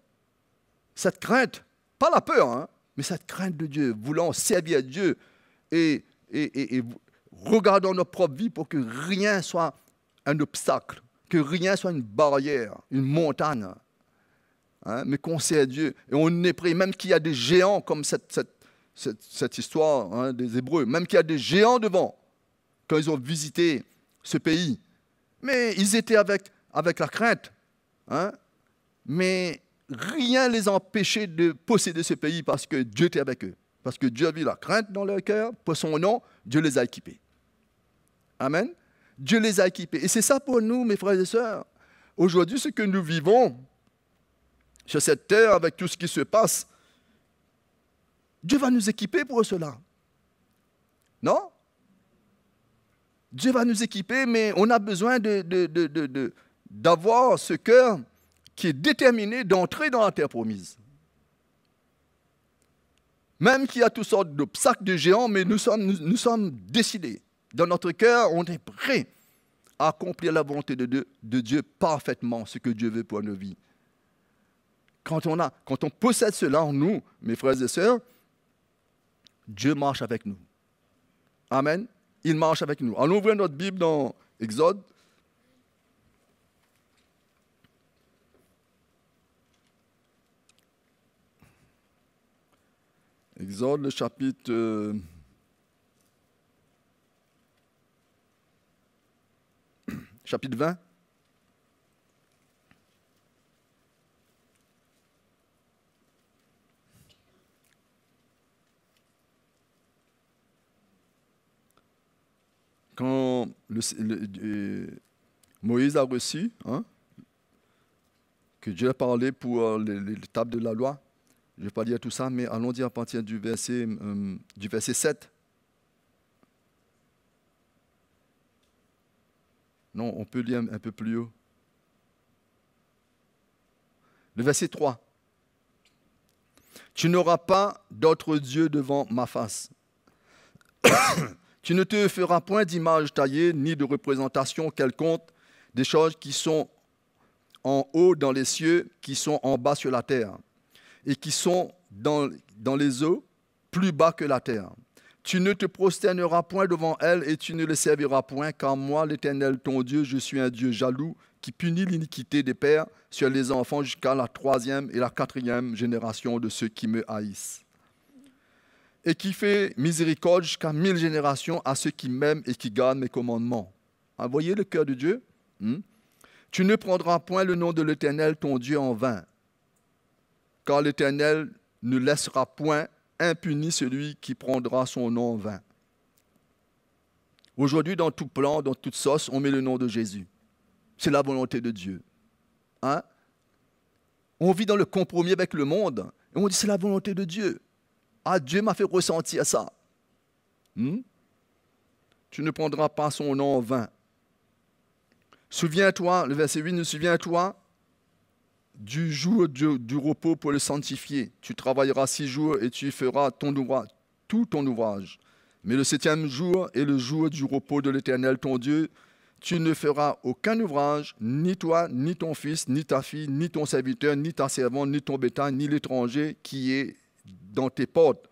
cette crainte, pas la peur, mais cette crainte de Dieu, voulant servir Dieu et regardons notre propre vie pour que rien soit un obstacle, que rien soit une barrière, une montagne, mais qu'on sert Dieu. Et on est prêt, même qu'il y a des géants comme cette histoire des Hébreux, même qu'il y a des géants devant, quand ils ont visité ce pays. Mais ils étaient avec la crainte, mais rien ne les empêchait de posséder ce pays parce que Dieu était avec eux. Parce que Dieu a vu la crainte dans leur cœur, pour son nom, Dieu les a équipés. Amen. Dieu les a équipés. Et c'est ça pour nous, mes frères et sœurs. Aujourd'hui, ce que nous vivons sur cette terre, avec tout ce qui se passe, Dieu va nous équiper pour cela. Non? Dieu va nous équiper, mais on a besoin d'avoir ce cœur qui est déterminé d'entrer dans la terre promise. Même qu'il y a toutes sortes d'obstacles, de géants, mais nous sommes décidés. Dans notre cœur, on est prêt à accomplir la volonté de Dieu parfaitement, ce que Dieu veut pour nos vies. Quand on possède cela en nous, mes frères et sœurs, Dieu marche avec nous. Amen. Il marche avec nous. Allons ouvrir notre Bible dans Exode. Exode, le chapitre 20. Quand Moïse a reçu, que Dieu a parlé pour les tables de la loi, je ne vais pas lire tout ça, mais allons dire à partir du verset 7. Non, on peut lire un peu plus haut. Le verset 3. Tu n'auras pas d'autre Dieu devant ma face. Tu ne te feras point d'image taillée, ni de représentation quelconque des choses qui sont en haut dans les cieux, qui sont en bas sur la terre, et qui sont dans les eaux, plus bas que la terre. Tu ne te prosterneras point devant elles, et tu ne les serviras point, car moi, l'Éternel, ton Dieu, je suis un Dieu jaloux, qui punit l'iniquité des pères sur les enfants jusqu'à la 3e et la 4e génération de ceux qui me haïssent. Et qui fait miséricorde jusqu'à 1000 générations à ceux qui m'aiment et qui gardent mes commandements. Vous voyez le cœur de Dieu? Tu ne prendras point le nom de l'Éternel, ton Dieu, en vain, car l'Éternel ne laissera point impuni celui qui prendra son nom en vain. Aujourd'hui, dans tout plan, dans toute sauce, on met le nom de Jésus. C'est la volonté de Dieu. On vit dans le compromis avec le monde, et on dit c'est la volonté de Dieu. Dieu m'a fait ressentir ça. Tu ne prendras pas son nom en vain. Souviens-toi, le verset 8, souviens-toi du jour du repos pour le sanctifier. Tu travailleras 6 jours et tu feras tout ton ouvrage. Mais le 7e jour est le jour du repos de l'Éternel, ton Dieu. Tu ne feras aucun ouvrage, ni toi, ni ton fils, ni ta fille, ni ton serviteur, ni ta servante, ni ton bétail, ni l'étranger qui est dans tes portes.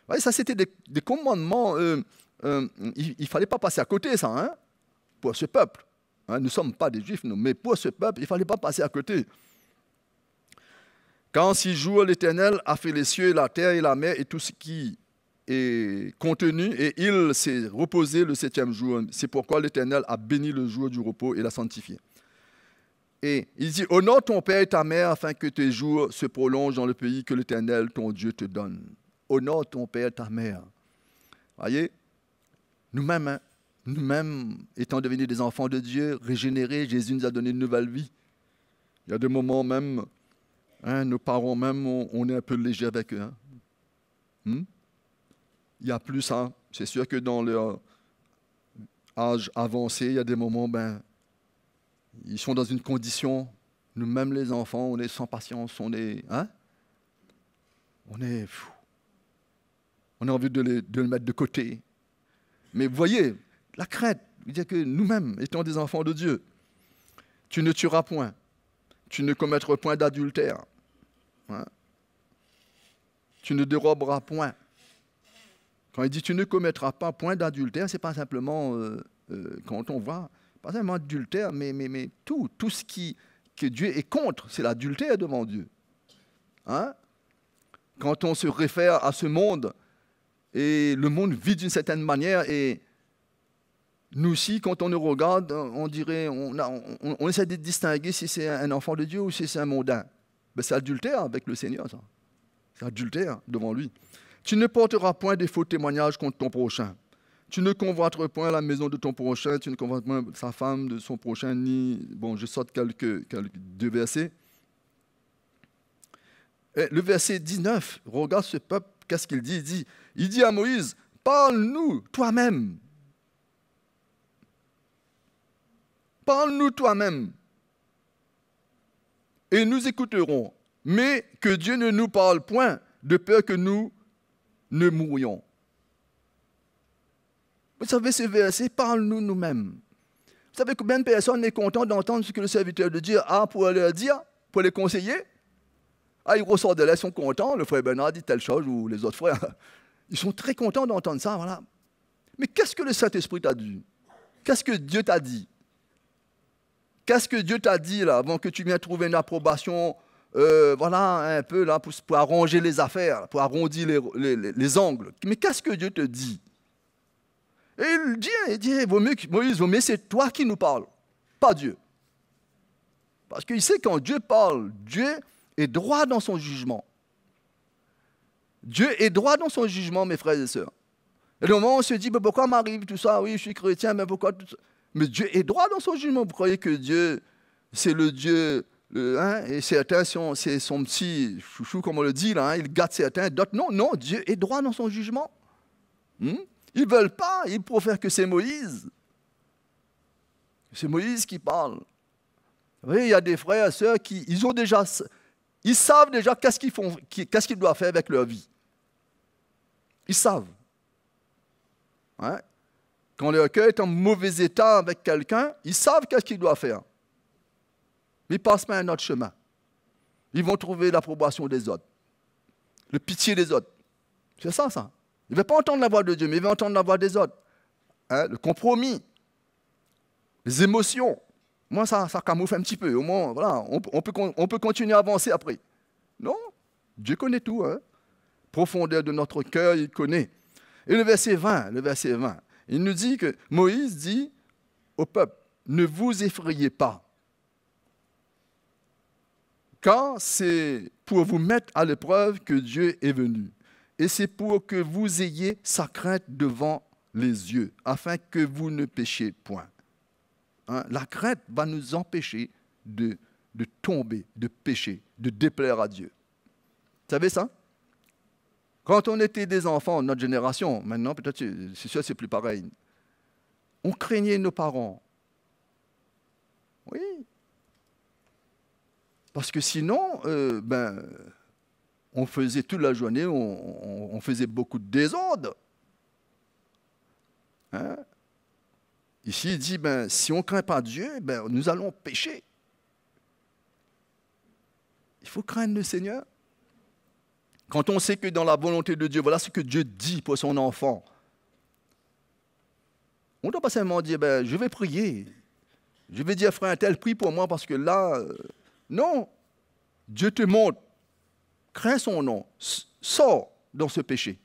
Ouais, ça, c'était des commandements. Il ne fallait pas passer à côté, ça, pour ce peuple. Nous ne sommes pas des Juifs, nous, mais pour ce peuple, il ne fallait pas passer à côté. Quand 6 jours, l'Éternel a fait les cieux, la terre et la mer et tout ce qui est contenu, et il s'est reposé le 7e jour. C'est pourquoi l'Éternel a béni le jour du repos et l'a sanctifié. Et il dit, honore ton père et ta mère afin que tes jours se prolongent dans le pays que l'Éternel, ton Dieu, te donne. Honore ton père et ta mère. Voyez, nous-mêmes, étant devenus des enfants de Dieu, régénérés, Jésus nous a donné une nouvelle vie. Il y a des moments même, nos parents même, on est un peu léger avec eux. Il y a plus ça. C'est sûr que dans leur âge avancé, il y a des moments, ils sont dans une condition, nous-mêmes les enfants, on est sans patience, on a envie de le mettre de côté. Mais vous voyez, la crainte, il dit que nous-mêmes, étant des enfants de Dieu, tu ne tueras point, tu ne commettras point d'adultère, tu ne déroberas point. Quand il dit tu ne commettras pas point d'adultère, ce n'est pas simplement, quand on voit, pas simplement adultère, mais tout ce que Dieu est contre, c'est l'adultère devant Dieu. Quand on se réfère à ce monde, et le monde vit d'une certaine manière, et nous aussi, quand on nous regarde, on dirait, on essaie de distinguer si c'est un enfant de Dieu ou si c'est un mondain. C'est adultère avec le Seigneur, ça. C'est adultère devant lui. Tu ne porteras point des faux témoignages contre ton prochain. Tu ne convoiteras point la maison de ton prochain, tu ne convoiteras point sa femme de son prochain, ni... Bon, je saute quelques 2 versets. Et le verset 19, regarde ce peuple, qu'est-ce qu'il dit? Il dit à Moïse, parle-nous toi-même. Parle-nous toi-même. Et nous écouterons. Mais que Dieu ne nous parle point, de peur que nous ne mourions. Vous savez, ce verset parle-nous nous-mêmes. Vous savez combien de personnes sont contentes d'entendre ce que le serviteur de Dieu a pour leur dire, pour les conseiller? Ah, ils ressortent de là, ils sont contents, le frère Bernard dit telle chose, ou les autres frères. Ils sont très contents d'entendre ça, voilà. Mais qu'est-ce que le Saint-Esprit t'a dit? Qu'est-ce que Dieu t'a dit? Qu'est-ce que Dieu t'a dit là, avant que tu viennes trouver une approbation, voilà, un peu là, pour arranger les affaires, pour arrondir les angles? Mais qu'est-ce que Dieu te dit? Et il dit, Moïse, vaut mieux c'est toi qui nous parles, pas Dieu. Parce qu'il sait quand Dieu parle, Dieu est droit dans son jugement. Dieu est droit dans son jugement, mes frères et sœurs. Et le moment où on se dit, mais pourquoi m'arrive tout ça? Oui, je suis chrétien, mais pourquoi tout ça? Mais Dieu est droit dans son jugement. Vous croyez que Dieu, c'est le Dieu, et certains, c'est son petit chouchou, comme on le dit, là, il gâte certains, d'autres non. Non, Dieu est droit dans son jugement. Ils ne veulent pas, ils préfèrent que c'est Moïse. C'est Moïse qui parle. Vous voyez, il y a des frères et sœurs qui, ils savent déjà qu'est-ce qu'ils doivent faire avec leur vie. Ils savent. Hein? Quand leur cœur est en mauvais état avec quelqu'un, ils savent qu'est-ce qu'ils doivent faire. Mais ils passent pas un autre chemin. Ils vont trouver l'approbation des autres, le pitié des autres. C'est ça, ça. Ils ne veulent pas entendre la voix de Dieu, mais ils veulent entendre la voix des autres. Hein? Le compromis, les émotions. Moi, ça camoufle un petit peu. Au moins, voilà, on peut continuer à avancer après. Non, Dieu connaît tout. Hein? Profondeur de notre cœur, il connaît. Et le verset 20, il nous dit que Moïse dit au peuple, ne vous effrayez pas. Car c'est pour vous mettre à l'épreuve que Dieu est venu. Et c'est pour que vous ayez sa crainte devant les yeux, afin que vous ne péchiez point. Hein? La crainte va nous empêcher de tomber, de pécher, de déplaire à Dieu. Vous savez ça? Quand on était des enfants, notre génération, maintenant peut-être c'est sûr c'est plus pareil, on craignait nos parents. Oui. Parce que sinon, on faisait toute la journée, on faisait beaucoup de désordre. Hein? Ici, il dit, si on ne craint pas Dieu, nous allons pécher. Il faut craindre le Seigneur. Quand on sait que dans la volonté de Dieu, voilà ce que Dieu dit pour son enfant. On ne doit pas seulement dire, je vais prier. Je vais dire, frère, un tel, prie pour moi parce que là... non. Dieu te montre. Crains son nom. Sors dans ce péché.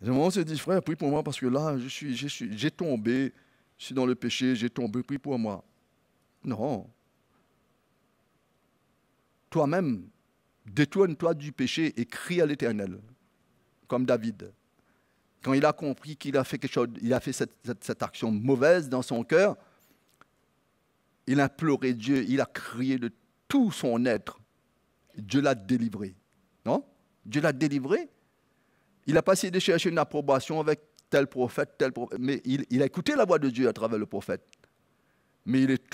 Et on se dit, frère, prie pour moi parce que là, j'ai tombé. Je suis dans le péché, j'ai tombé, prie pour moi. Non. Toi-même, détourne-toi du péché et crie à l'Éternel, comme David. Quand il a compris qu'il a fait quelque chose, il a fait cette action mauvaise dans son cœur, il a imploré Dieu, il a crié de tout son être. Dieu l'a délivré. Non? Dieu l'a délivré. Il n'a pas essayé de chercher une approbation avec tel prophète, mais il a écouté la voix de Dieu à travers le prophète. Mais il est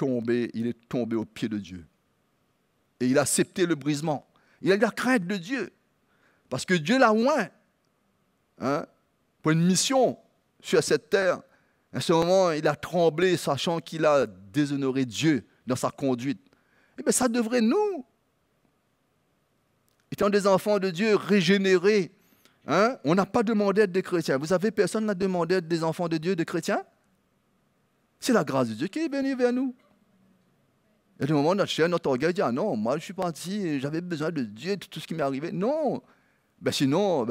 tombé au pied de Dieu. Et il a accepté le brisement. Il a eu la crainte de Dieu. Parce que Dieu l'a oint pour une mission sur cette terre. À ce moment, il a tremblé, sachant qu'il a déshonoré Dieu dans sa conduite. Eh bien, ça devrait nous, étant des enfants de Dieu régénérés, on n'a pas demandé d'être des chrétiens. Vous savez, personne n'a demandé d'être des enfants de Dieu, des chrétiens. C'est la grâce de Dieu qui est venue vers nous. Et du moment où notre chair, notre orgueil dit, ah non, moi je suis parti, j'avais besoin de Dieu, de tout ce qui m'est arrivé. Non. Sinon,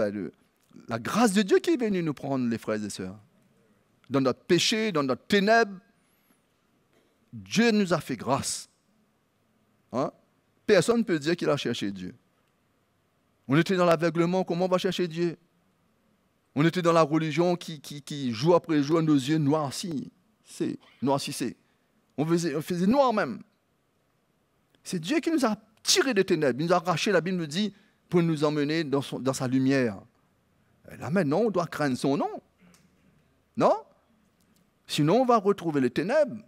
la grâce de Dieu qui est venue nous prendre, les frères et sœurs. Dans notre péché, dans notre ténèbre, Dieu nous a fait grâce. Personne ne peut dire qu'il a cherché Dieu. On était dans l'aveuglement, comment on va chercher Dieu? On était dans la religion qui jour après jour, nos yeux noircissés. On faisait noir même. C'est Dieu qui nous a tirés des ténèbres, il nous a arraché, la Bible nous dit, pour nous emmener dans sa lumière. Et là maintenant, on doit craindre son nom. Non? Sinon, on va retrouver les ténèbres.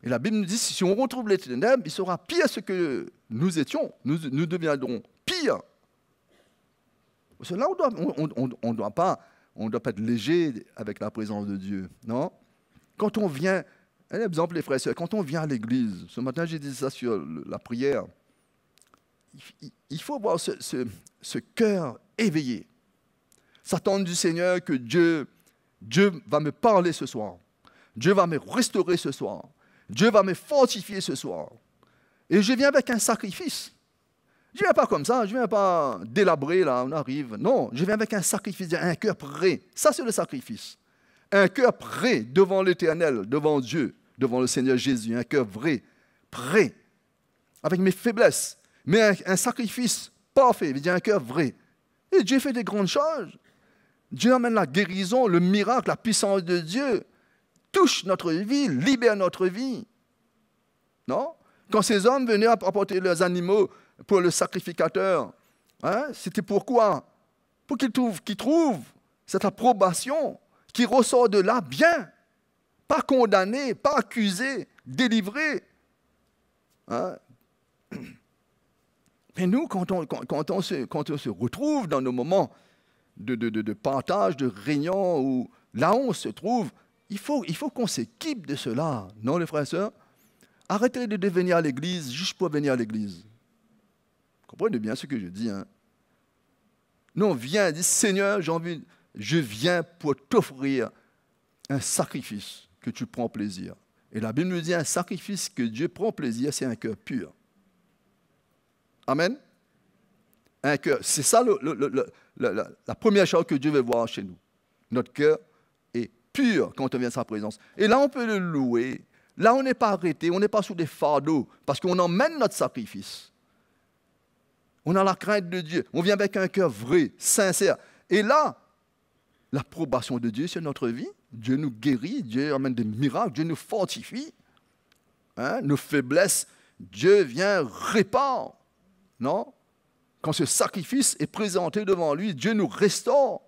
Et la Bible nous dit, si on retrouve les ténèbres, il sera pire ce que nous étions. Nous deviendrons pire. Cela, on doit pas être léger avec la présence de Dieu. Non? Quand on vient, un exemple, les frères et sœurs, quand on vient à l'église, ce matin j'ai dit ça sur la prière, il faut avoir ce cœur éveillé. S'attendre du Seigneur que Dieu va me parler ce soir. Dieu va me restaurer ce soir. Dieu va me fortifier ce soir. Et je viens avec un sacrifice. Je ne viens pas comme ça, je ne viens pas délabrer, là, on arrive. Non, je viens avec un sacrifice, un cœur prêt. Ça, c'est le sacrifice. Un cœur prêt devant l'Éternel, devant Dieu, devant le Seigneur Jésus. Un cœur vrai, prêt, avec mes faiblesses. Mais un sacrifice parfait, il dit un cœur vrai. Et Dieu fait des grandes choses. Dieu amène la guérison, le miracle, la puissance de Dieu. Touche notre vie, libère notre vie. Non? Quand ces hommes venaient apporter leurs animaux pour le sacrificateur, hein, c'était pourquoi? Pour qu'ils trouvent cette approbation, qui ressort de là bien, pas condamné, pas accusé, délivré. Hein? Mais nous, quand on se retrouve dans nos moments de partage, de réunion, où là où on se trouve, il faut qu'on s'équipe de cela. Non, les frères et sœurs? Arrêtez de venir à l'église juste pour venir à l'église. Comprenez bien ce que je dis. Hein? Non, viens, dis Seigneur, je viens pour t'offrir un sacrifice que tu prends plaisir. Et la Bible nous dit un sacrifice que Dieu prend plaisir, c'est un cœur pur. Amen. Un cœur. C'est ça la première chose que Dieu veut voir chez nous. Notre cœur est pur quand on vient à sa présence. Et là, on peut le louer. Là, on n'est pas arrêté, on n'est pas sous des fardeaux, parce qu'on emmène notre sacrifice. On a la crainte de Dieu. On vient avec un cœur vrai, sincère. Et là, l'approbation de Dieu sur notre vie, Dieu nous guérit, Dieu amène des miracles, Dieu nous fortifie. Hein? Nos faiblesses, Dieu vient réparer. Non? Quand ce sacrifice est présenté devant lui, Dieu nous restaure.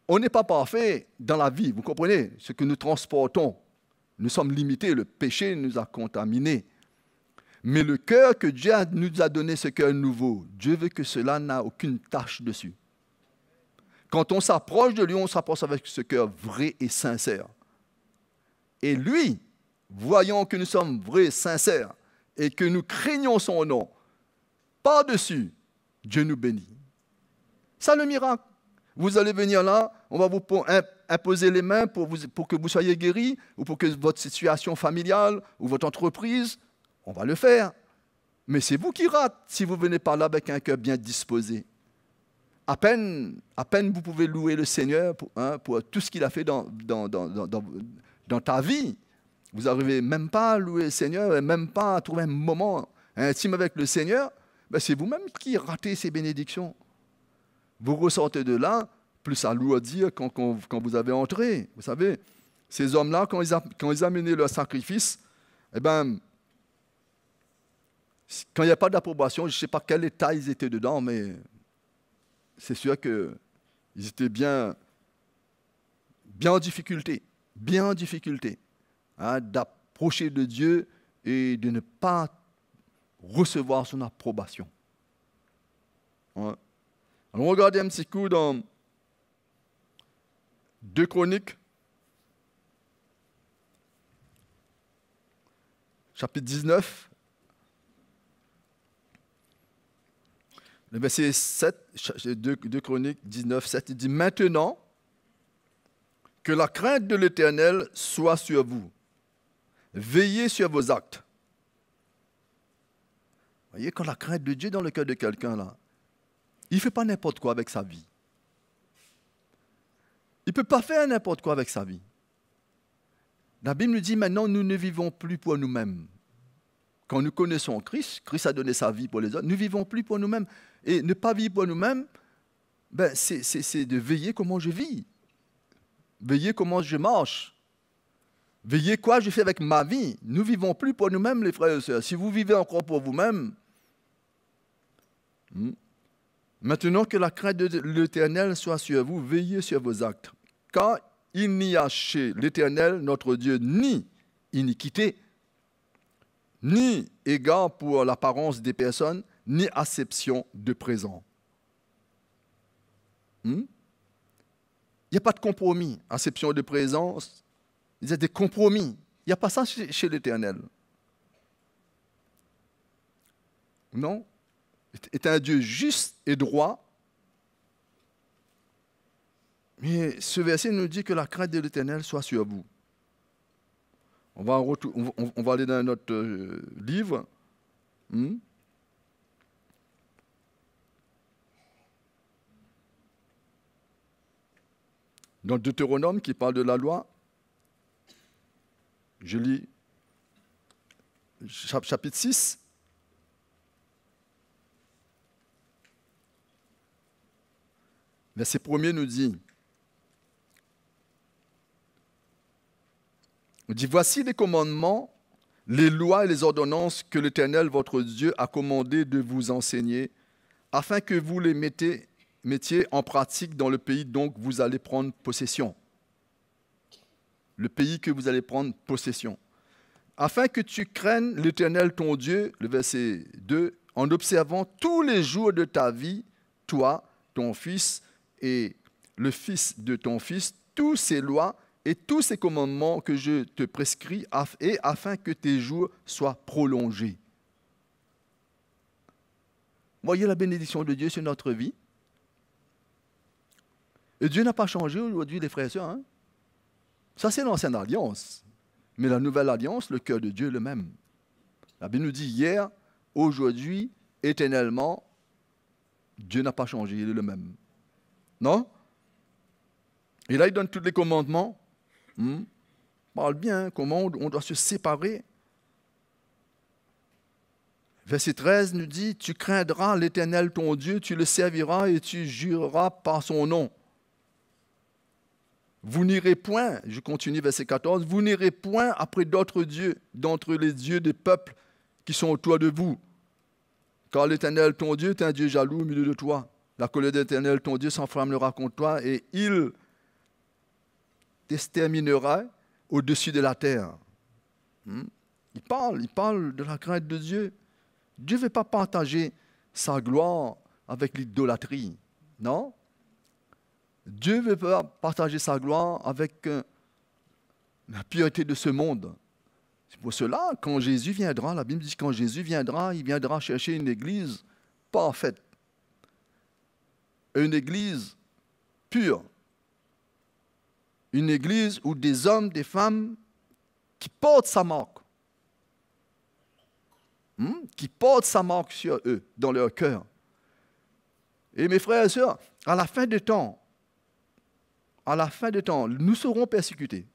On n'est pas parfait dans la vie, vous comprenez? Ce que nous transportons, nous sommes limités, le péché nous a contaminés. Mais le cœur que Dieu nous a donné, ce cœur nouveau, Dieu veut que cela n'a aucune tache dessus. Quand on s'approche de lui, on s'approche avec ce cœur vrai et sincère. Et lui, voyant que nous sommes vrais, sincères, et que nous craignons son nom, par-dessus, Dieu nous bénit. Ça, le miracle. Vous allez venir là, on va vous imposer les mains pour que vous soyez guéris, ou pour que votre situation familiale, ou votre entreprise, on va le faire. Mais c'est vous qui ratez si vous ne venez pas là avec un cœur bien disposé. À peine vous pouvez louer le Seigneur pour tout ce qu'il a fait dans ta vie. Vous n'arrivez même pas à louer le Seigneur, et même pas à trouver un moment intime avec le Seigneur. Ben c'est vous-même qui ratez ces bénédictions. Vous ressortez de là, plus alourdir quand vous avez entré. Vous savez, ces hommes-là, quand ils amenaient leur sacrifice, eh ben, quand il n'y a pas d'approbation, je ne sais pas quel état ils étaient dedans, mais c'est sûr qu'ils étaient bien en difficulté, hein, d'approcher de Dieu et de ne pas recevoir son approbation. Hein. Alors, regardez un petit coup dans 2 Chroniques, chapitre 19, le verset 7, 2 Chroniques 19, 7, il dit « Maintenant, que la crainte de l'Éternel soit sur vous. Veillez sur vos actes. » Vous voyez, quand la crainte de Dieu est dans le cœur de quelqu'un, là, il ne fait pas n'importe quoi avec sa vie. Il ne peut pas faire n'importe quoi avec sa vie. La Bible nous dit maintenant, nous ne vivons plus pour nous-mêmes. Quand nous connaissons Christ, Christ a donné sa vie pour les autres, nous ne vivons plus pour nous-mêmes. Et ne pas vivre pour nous-mêmes, ben, c'est de veiller comment je vis. Veiller comment je marche. Veiller quoi je fais avec ma vie. Nous ne vivons plus pour nous-mêmes, les frères et sœurs. Si vous vivez encore pour vous-même, maintenant que la crainte de l'Éternel soit sur vous, veillez sur vos actes. Car il n'y a chez l'Éternel, notre Dieu, ni iniquité, ni égard pour l'apparence des personnes, ni acception de présent. Il n'y a pas de compromis. Acception de présence, il y a des compromis. Il n'y a pas ça chez l'Éternel. Non. Est un Dieu juste et droit. Mais ce verset nous dit que la crainte de l'Éternel soit sur vous. On va aller dans notre livre. Dans Deutéronome qui parle de la loi, je lis chapitre 6. Verset 1er nous dit, voici les commandements, les lois et les ordonnances que l'Éternel, votre Dieu, a commandé de vous enseigner, afin que vous les mettiez en pratique dans le pays dont vous allez prendre possession. Le pays que vous allez prendre possession. Afin que tu craignes l'Éternel ton Dieu, le verset 2, en observant tous les jours de ta vie, toi, ton fils et le fils de ton fils, tous ces lois et tous ces commandements que je te prescris, et afin que tes jours soient prolongés. Voyez la bénédiction de Dieu sur notre vie. Et Dieu n'a pas changé aujourd'hui, les frères et sœurs. Ça, c'est l'ancienne alliance. Mais la nouvelle alliance, le cœur de Dieu est le même. La Bible nous dit hier, aujourd'hui, éternellement, Dieu n'a pas changé, il est le même. Non? Et là, il donne tous les commandements. Parle bien, comment on doit se séparer. Verset 13 nous dit, tu craindras l'Éternel ton Dieu, tu le serviras et tu jureras par son nom. Vous n'irez point, je continue verset 14, vous n'irez point après d'autres dieux, d'entre les dieux des peuples qui sont autour de vous. Car l'Éternel ton Dieu est un Dieu jaloux au milieu de toi. La colère de l'Éternel ton Dieu s'enflammera contre toi et il t'exterminera au-dessus de la terre. Il parle de la crainte de Dieu. Dieu ne veut pas partager sa gloire avec l'idolâtrie, non? Dieu ne veut pas partager sa gloire avec la pureté de ce monde. C'est pour cela, quand Jésus viendra, la Bible dit que quand Jésus viendra, il viendra chercher une église parfaite. Une église pure. Une église où des hommes, des femmes qui portent sa marque. Qui portent sa marque sur eux, dans leur cœur. Et mes frères et sœurs, à la fin des temps, nous serons persécutés.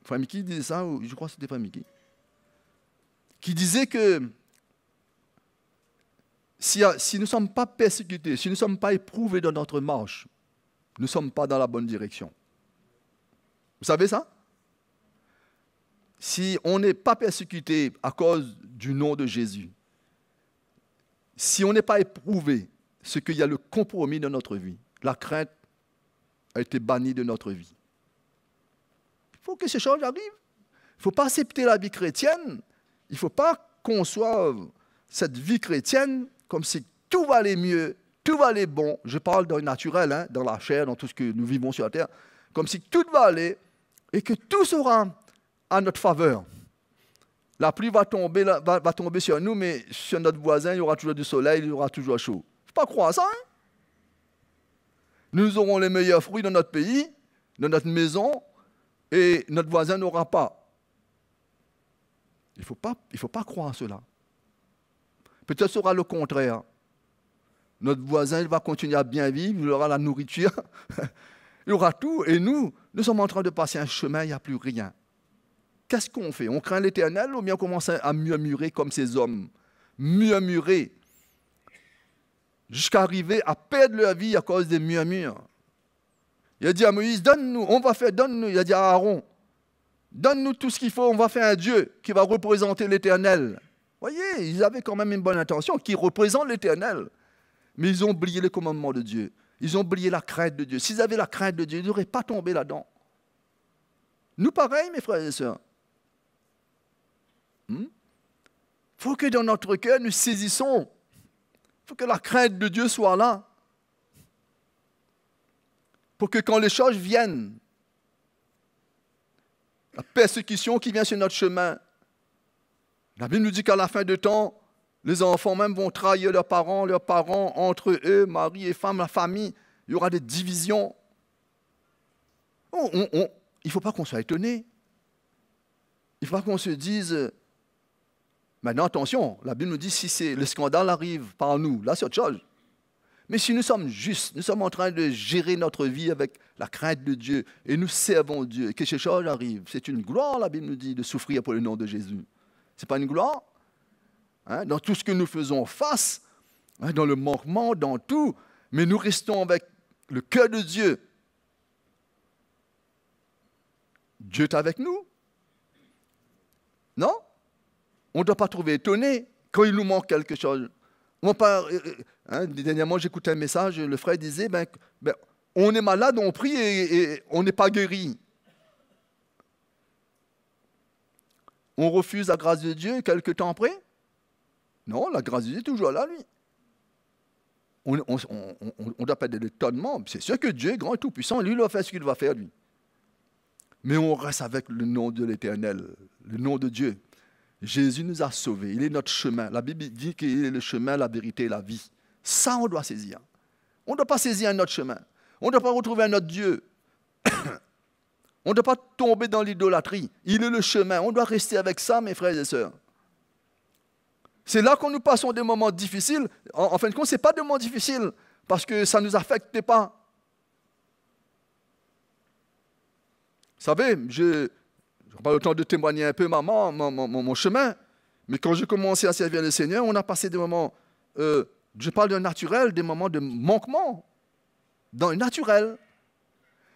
Frère Mickey disait ça, ou je crois que c'était Frère Mickey, qui disait que si nous ne sommes pas persécutés, si nous ne sommes pas éprouvés dans notre marche, nous ne sommes pas dans la bonne direction. Vous savez ça? Si on n'est pas persécuté à cause du nom de Jésus, si on n'est pas éprouvé, c'est qu'il y a le compromis dans notre vie. La crainte a été bannie de notre vie. Il faut que ces choses arrivent. Il ne faut pas accepter la vie chrétienne. Il ne faut pas concevoir cette vie chrétienne comme si tout va aller mieux, tout va aller bon. Je parle dans le naturel, dans la chair, dans tout ce que nous vivons sur la terre. Comme si tout va aller et que tout sera à notre faveur. La pluie va tomber sur nous, mais sur notre voisin, il y aura toujours du soleil, il y aura toujours chaud. Il ne faut pas croire ça. Nous aurons les meilleurs fruits dans notre pays, dans notre maison, et notre voisin n'aura pas. Il ne faut pas croire cela. Peut-être ce sera le contraire. Notre voisin il va continuer à bien vivre, il aura la nourriture, il aura tout, et nous sommes en train de passer un chemin, il n'y a plus rien. Qu'est-ce qu'on fait? On craint l'Éternel ou bien on commence à murmurer comme ces hommes? Murmurer. Jusqu'à arriver à perdre leur vie à cause des murmures. Il a dit à Moïse, donne-nous, il a dit à Aaron, donne-nous tout ce qu'il faut, on va faire un Dieu qui va représenter l'Éternel. Vous voyez, ils avaient quand même une bonne intention, qui représente l'Éternel. Mais ils ont oublié les commandements de Dieu. Ils ont oublié la crainte de Dieu. S'ils avaient la crainte de Dieu, ils n'auraient pas tombé là-dedans. Nous, pareil, mes frères et sœurs. Il faut que dans notre cœur, nous saisissons. Il faut que la crainte de Dieu soit là. Pour que quand les choses viennent, la persécution qui vient sur notre chemin, la Bible nous dit qu'à la fin du temps, les enfants même vont trahir leurs parents entre eux, mari et femme, la famille, il y aura des divisions. Il ne faut pas qu'on soit étonné. Il ne faut pas qu'on se dise, maintenant attention, la Bible nous dit si le scandale arrive par nous, là c'est autre chose. Mais si nous sommes justes, nous sommes en train de gérer notre vie avec la crainte de Dieu et nous servons Dieu, et que ces choses arrivent, c'est une gloire, la Bible nous dit, de souffrir pour le nom de Jésus. Ce n'est pas une gloire? Dans tout ce que nous faisons face, dans le manquement, dans tout, mais nous restons avec le cœur de Dieu. Dieu est avec nous. Non? On ne doit pas trouver étonné quand il nous manque quelque chose. Dernièrement, j'écoutais un message, le frère disait, on est malade, on prie et on n'est pas guéri. On refuse la grâce de Dieu quelque temps après? Non, la grâce de Dieu est toujours là, lui. On doit pas être de l'étonnement. C'est sûr que Dieu est grand et tout-puissant, lui, il va faire ce qu'il va faire, lui. Mais on reste avec le nom de l'Éternel, le nom de Dieu. Jésus nous a sauvés, il est notre chemin. La Bible dit qu'il est le chemin, la vérité et la vie. Ça, on doit saisir. On ne doit pas saisir un autre chemin. On ne doit pas retrouver un autre Dieu. On ne doit pas tomber dans l'idolâtrie. Il est le chemin. On doit rester avec ça, mes frères et sœurs. C'est là que nous passons des moments difficiles. En fin de compte, ce n'est pas des moments difficiles parce que ça ne nous affecte pas. Vous savez, je n'ai pas le temps de témoigner un peu mon chemin, mais quand j'ai commencé à servir le Seigneur, on a passé des moments, je parle d'un naturel, des moments de manquement, dans le naturel.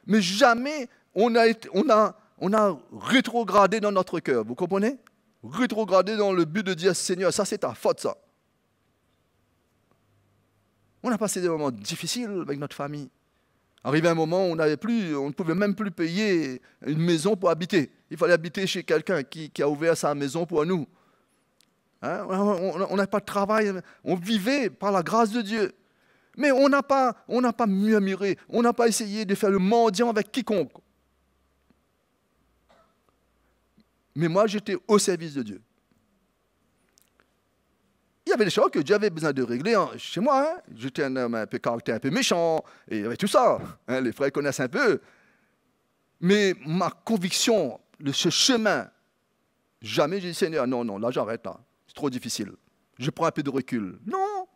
Mais jamais on a rétrogradé dans notre cœur, vous comprenez? Rétrogradé dans le but de dire, Seigneur, ça c'est ta faute, ça. On a passé des moments difficiles avec notre famille. Arrivé un moment où on ne pouvait même plus payer une maison pour habiter. Il fallait habiter chez quelqu'un qui a ouvert sa maison pour nous. On n'a pas de travail, on vivait par la grâce de Dieu. Mais on n'a pas murmuré, on n'a pas essayé de faire le mendiant avec quiconque. Mais moi, j'étais au service de Dieu. Il y avait des choses que Dieu avait besoin de régler chez moi. J'étais un homme un peu caractère, un peu méchant, et il y avait tout ça. Les frères connaissent un peu. Mais ma conviction, ce chemin, jamais j'ai dit, Seigneur, non, là j'arrête, là. C'est trop difficile. Je prends un peu de recul. Non.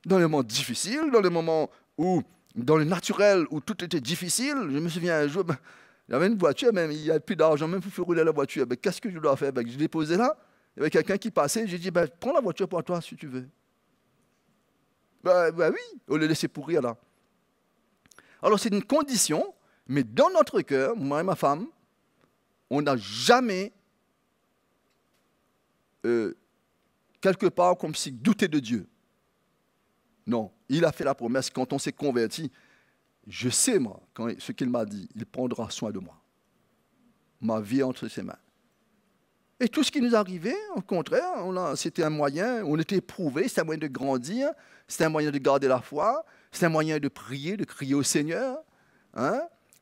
Dans les moments difficiles, dans les moments où, dans le naturel, où tout était difficile, je me souviens un jour, il y avait une voiture, même il n'y avait plus d'argent, même pour faire rouler la voiture. Qu'est-ce que je dois faire? Je l'ai posée là. Il y avait quelqu'un qui passait, j'ai dit, prends la voiture pour toi si tu veux. Oui, on le laisser pourrir là. Alors c'est une condition, mais dans notre cœur, moi et ma femme, on n'a jamais, quelque part, comme si douté de Dieu. Non, il a fait la promesse quand on s'est converti. Je sais, moi, ce qu'il m'a dit, il prendra soin de moi. Ma vie entre ses mains. Et tout ce qui nous arrivait, au contraire, c'était un moyen, on était éprouvés, c'était un moyen de grandir, c'était un moyen de garder la foi, c'était un moyen de prier, de crier au Seigneur.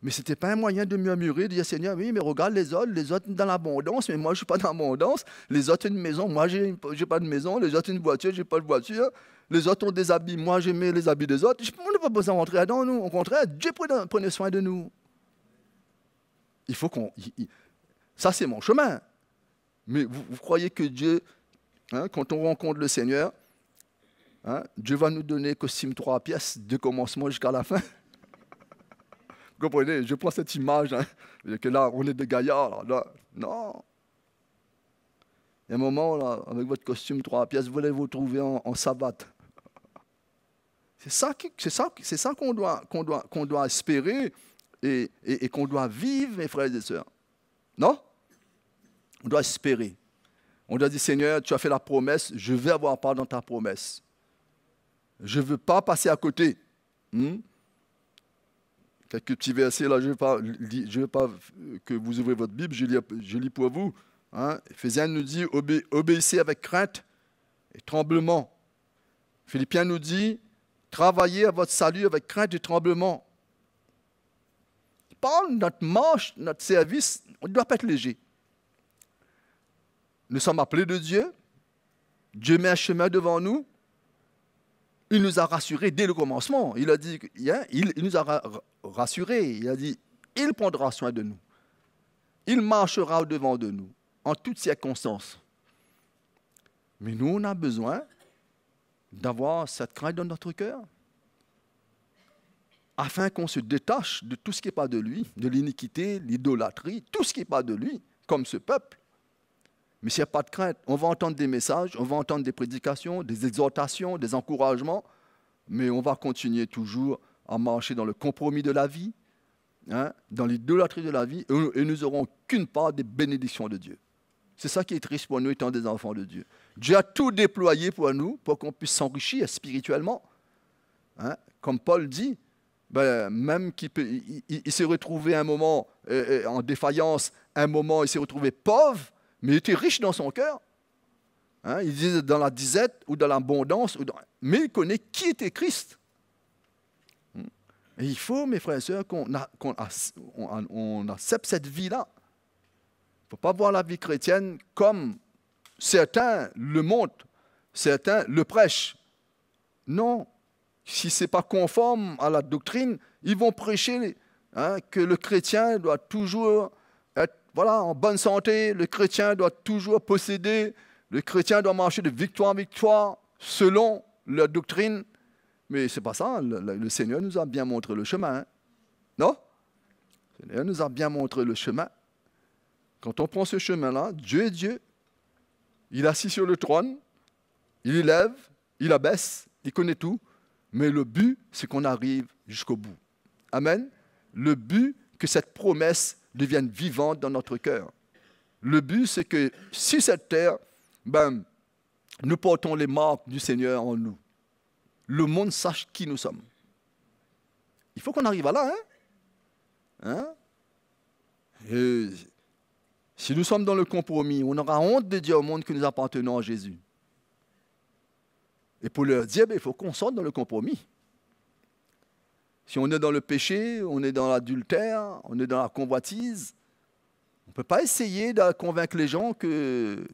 Mais ce n'était pas un moyen de murmurer, de dire Seigneur, oui, mais regarde les autres dans l'abondance, mais moi je ne suis pas dans l'abondance. Les autres ont une maison, moi je n'ai pas de maison. Les autres ont une voiture, je n'ai pas de voiture. Les autres ont des habits, moi je mets les habits des autres. On n'a pas besoin de rentrer dedans, nous. Au contraire, Dieu prenait soin de nous. Il faut qu'on... Ça, c'est mon chemin. Mais vous croyez que Dieu, quand on rencontre le Seigneur, Dieu va nous donner costume 3 pièces de commencement jusqu'à la fin? Vous comprenez? Je prends cette image, que là, on est des gaillards. Là. Non. Il y a un moment, là, avec votre costume 3 pièces, vous allez vous trouver en sabbat. C'est ça qu'on doit espérer et qu'on doit vivre, mes frères et sœurs. Non? On doit espérer. On doit dire, Seigneur, tu as fait la promesse, je vais avoir part dans ta promesse. Je ne veux pas passer à côté. Quelques petits versets là, je ne veux pas que vous ouvrez votre Bible, je lis pour vous. Éphésiens nous dit obéissez avec crainte et tremblement. Philippiens nous dit travaillez à votre salut avec crainte et tremblement. Il parle de notre marche, notre service, on ne doit pas être léger. Nous sommes appelés de Dieu. Dieu met un chemin devant nous. Il nous a rassurés dès le commencement. Il a dit, il nous a rassurés. Il a dit, il prendra soin de nous. Il marchera au-devant de nous, en toutes circonstances. Mais nous, on a besoin d'avoir cette crainte dans notre cœur, afin qu'on se détache de tout ce qui n'est pas de lui, de l'iniquité, l'idolâtrie, tout ce qui n'est pas de lui, comme ce peuple. Mais s'il n'y a pas de crainte, on va entendre des messages, on va entendre des prédications, des exhortations, des encouragements, mais on va continuer toujours à marcher dans le compromis de la vie, dans l'idolâtrie de la vie, et nous n'aurons qu'une part des bénédictions de Dieu. C'est ça qui est triste pour nous étant des enfants de Dieu. Dieu a tout déployé pour nous, pour qu'on puisse s'enrichir spirituellement. Comme Paul dit, même il s'est retrouvé un moment en défaillance, un moment il s'est retrouvé pauvre, mais il était riche dans son cœur. Il disait dans la disette ou dans l'abondance, mais il connaît qui était Christ. Et il faut, mes frères et sœurs, qu'on accepte cette vie-là. Il ne faut pas voir la vie chrétienne comme certains le montrent, certains le prêchent. Non, si ce n'est pas conforme à la doctrine, ils vont prêcher que le chrétien doit toujours être en bonne santé, le chrétien doit toujours posséder, le chrétien doit marcher de victoire en victoire selon leur doctrine. Mais ce n'est pas ça, le Seigneur nous a bien montré le chemin. Non? Le Seigneur nous a bien montré le chemin. Quand on prend ce chemin-là, Dieu est Dieu. Il est assis sur le trône, il élève, il abaisse, il connaît tout. Mais le but, c'est qu'on arrive jusqu'au bout. Amen. Le but, que cette promesse devienne vivante dans notre cœur. Le but, c'est que sur cette terre, nous portons les marques du Seigneur en nous. Le monde sache qui nous sommes. Il faut qu'on arrive à là. Et si nous sommes dans le compromis, on aura honte de dire au monde que nous appartenons à Jésus. Et pour leur dire, il faut qu'on sorte dans le compromis. Si on est dans le péché, on est dans l'adultère, on est dans la convoitise, on ne peut pas essayer de convaincre les gens que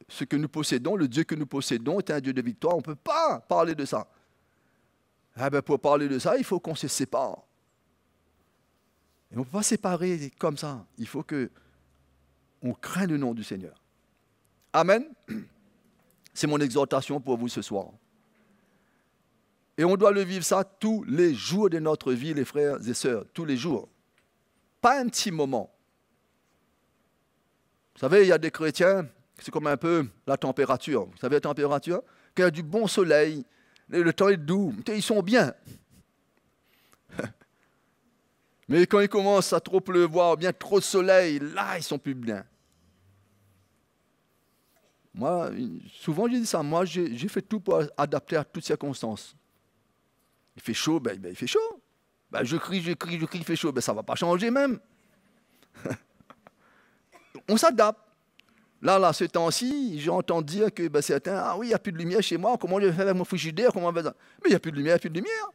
ce que nous possédons, le Dieu que nous possédons est un Dieu de victoire. On ne peut pas parler de ça. Pour parler de ça, il faut qu'on se sépare. Et on ne peut pas séparer comme ça. Il faut qu'on craigne le nom du Seigneur. Amen. C'est mon exhortation pour vous ce soir. Et on doit le vivre ça tous les jours de notre vie, les frères et sœurs, tous les jours. Pas un petit moment. Vous savez, il y a des chrétiens, c'est comme un peu la température. Vous savez la température? Quand il y a du bon soleil, le temps est doux, ils sont bien. Mais quand il commence à trop pleuvoir, bien trop de soleil, là, ils sont plus bien. Moi, souvent, je dis ça. Moi, j'ai fait tout pour adapter à toutes circonstances. Il fait chaud, il fait chaud. Je crie, il fait chaud. Ça ne va pas changer même. On s'adapte. Là, ce temps-ci, j'entends dire que certains, il n'y a plus de lumière chez moi, comment je vais faire avec mon frigidaire, comment on va faire ça? Mais il n'y a plus de lumière, il n'y a plus de lumière.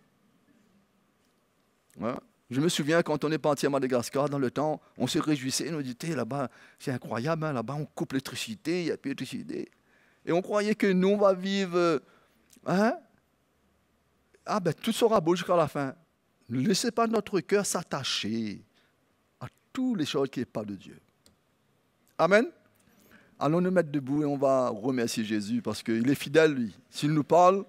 Voilà. Je me souviens quand on est parti à Madagascar, dans le temps, on se réjouissait, on disait, là-bas, c'est incroyable, là-bas, on coupe l'électricité, il n'y a plus d'électricité. Et on croyait que nous, on va vivre, tout sera beau jusqu'à la fin. Ne laissez pas notre cœur s'attacher à toutes les choses qui ne sont pas de Dieu. Amen. Allons nous mettre debout et on va remercier Jésus parce qu'il est fidèle, lui. S'il nous parle,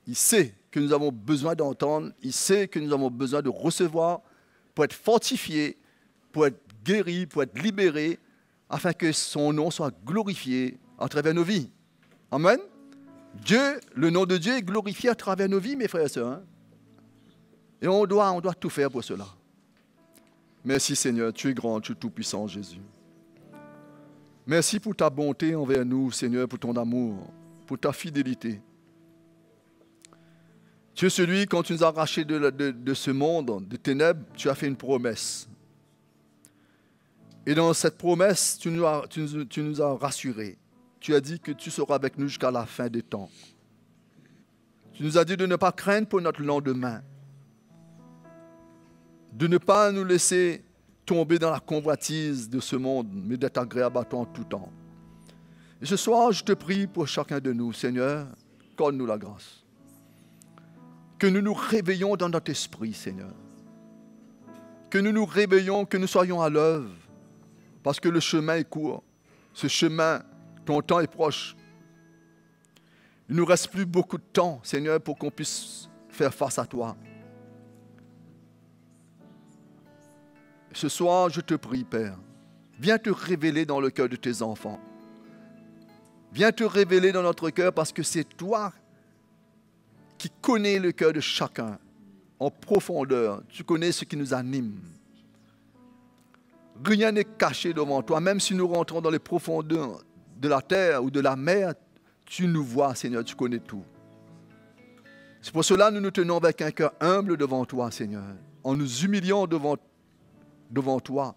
il sait que nous avons besoin d'entendre, il sait que nous avons besoin de recevoir pour être fortifiés, pour être guéris, pour être libérés, afin que son nom soit glorifié à travers nos vies. Amen. Dieu, le nom de Dieu est glorifié à travers nos vies, mes frères et sœurs. Et on doit tout faire pour cela. Merci Seigneur, tu es grand, tu es tout-puissant, Jésus. Merci pour ta bonté envers nous, Seigneur, pour ton amour, pour ta fidélité. Tu es celui, quand tu nous as arrachés de ce monde, de ténèbres, tu as fait une promesse. Et dans cette promesse, tu nous as rassurés. Tu as dit que tu seras avec nous jusqu'à la fin des temps. Tu nous as dit de ne pas craindre pour notre lendemain. De ne pas nous laisser tomber dans la convoitise de ce monde, mais d'être agréable à toi en tout temps. Et ce soir, je te prie pour chacun de nous, Seigneur, accorde-nous la grâce. Que nous nous réveillons dans notre esprit, Seigneur. Que nous nous réveillons, que nous soyons à l'œuvre. Parce que le chemin est court. Ce chemin, ton temps est proche. Il ne nous reste plus beaucoup de temps, Seigneur, pour qu'on puisse faire face à toi. Ce soir, je te prie, Père, viens te révéler dans le cœur de tes enfants. Viens te révéler dans notre cœur parce que c'est toi qui connais le cœur de chacun en profondeur. Tu connais ce qui nous anime. Rien n'est caché devant toi. Même si nous rentrons dans les profondeurs de la terre ou de la mer, tu nous vois, Seigneur, tu connais tout. C'est pour cela que nous nous tenons avec un cœur humble devant toi, Seigneur, en nous humiliant devant toi.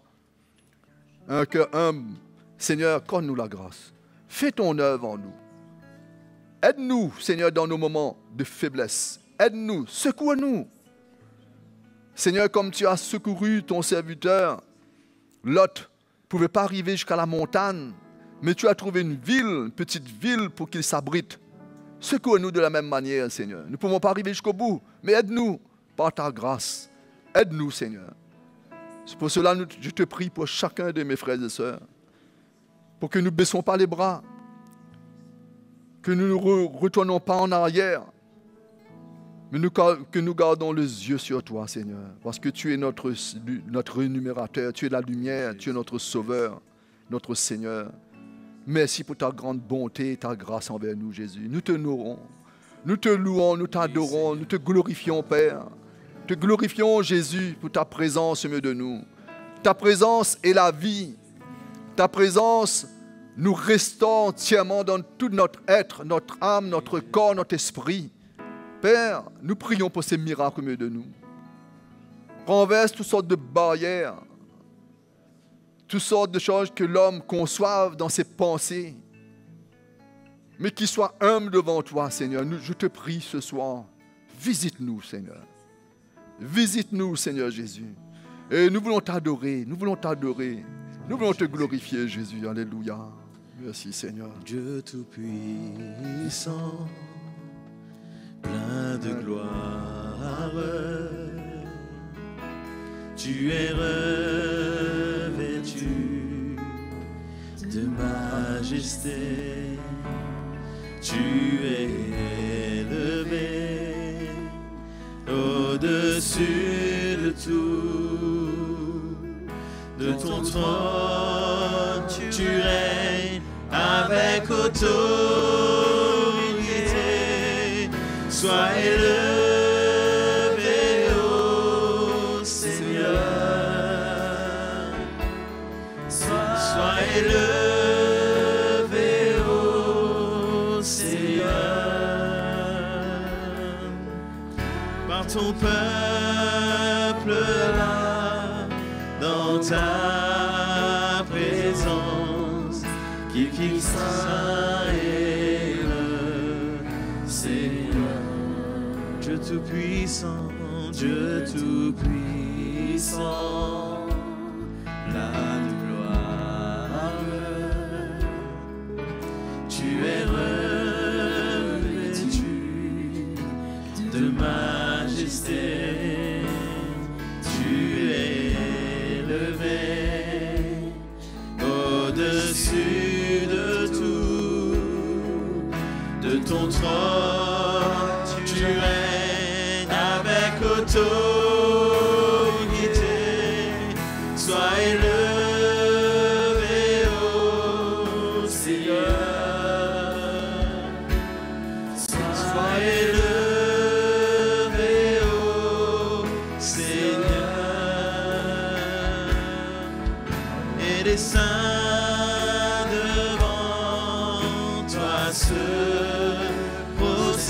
Un cœur humble. Seigneur, accorde-nous la grâce. Fais ton œuvre en nous. Aide-nous, Seigneur, dans nos moments de faiblesse. Aide-nous, secoue-nous. Seigneur, comme tu as secouru ton serviteur, Lot ne pouvait pas arriver jusqu'à la montagne, mais tu as trouvé une petite ville pour qu'il s'abrite. Secoue-nous de la même manière, Seigneur. Nous ne pouvons pas arriver jusqu'au bout, mais aide-nous par ta grâce. Aide-nous, Seigneur. C'est pour cela que je te prie pour chacun de mes frères et sœurs, pour que nous ne baissons pas les bras, que nous ne retournons pas en arrière, mais que nous gardons les yeux sur toi, Seigneur, parce que tu es notre rémunérateur, tu es la lumière, tu es notre sauveur, notre Seigneur. Merci pour ta grande bonté et ta grâce envers nous, Jésus. Nous te louons, nous t'adorons, nous te glorifions, Père. Te glorifions, Jésus, pour ta présence au milieu de nous. Ta présence est la vie. Ta présence nous restaure entièrement dans tout notre être, notre âme, notre corps, notre esprit. Père, nous prions pour ces miracles au milieu de nous. Renverse toutes sortes de barrières, toutes sortes de choses que l'homme conçoive dans ses pensées, mais qu'il soit humble devant toi, Seigneur. Je te prie ce soir, visite-nous, Seigneur. Visite-nous, Seigneur Jésus. Et nous voulons t'adorer, nous voulons t'adorer. Nous voulons te glorifier, Jésus. Alléluia. Merci, Seigneur. Dieu tout-puissant, plein de gloire, tu es revêtu de majesté, tu es élevé au-dessus de tout. De ton trône, tu règnes avec autorité. Sois élevé, ô Seigneur. Sois élevé, ô Seigneur. Par ton peuple là, dans ta présence, qui saint est le Seigneur. Dieu tout-puissant, Dieu tout-puissant, plein de gloire, tu es revêtu de majesté. Au-dessus de tout, de ton trône, tu règnes avec autorité. Sois élevé, ô Seigneur. Sois élevé, ô Seigneur. Et les saints devant toi se prosternent.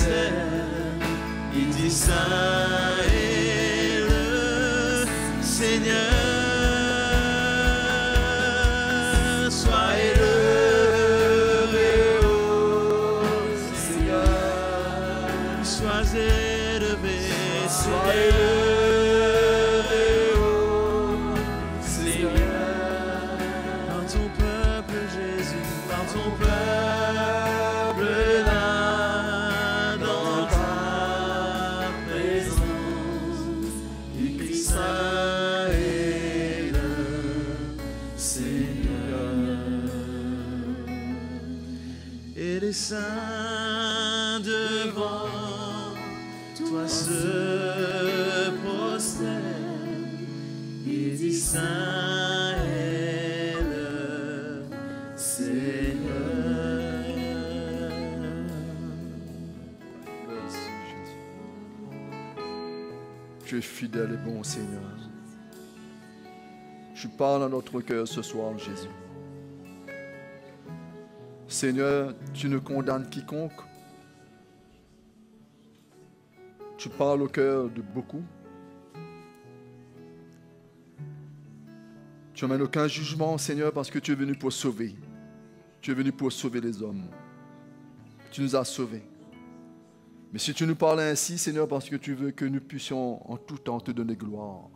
ton peuple Jésus, par ton peuple là, dans ta présence, du Christ saint est le Seigneur. Et les saints devant toi se prosternent, et disent saint est le Seigneur. Merci Jésus. Tu es fidèle et bon Seigneur. Tu parles à notre cœur ce soir, Jésus. Seigneur, tu ne condamnes quiconque. Tu parles au cœur de beaucoup. Tu n'amènes aucun jugement, Seigneur, parce que tu es venu pour sauver. Tu es venu pour sauver les hommes. Tu nous as sauvés. Mais si tu nous parles ainsi, Seigneur, parce que tu veux que nous puissions en tout temps te donner gloire.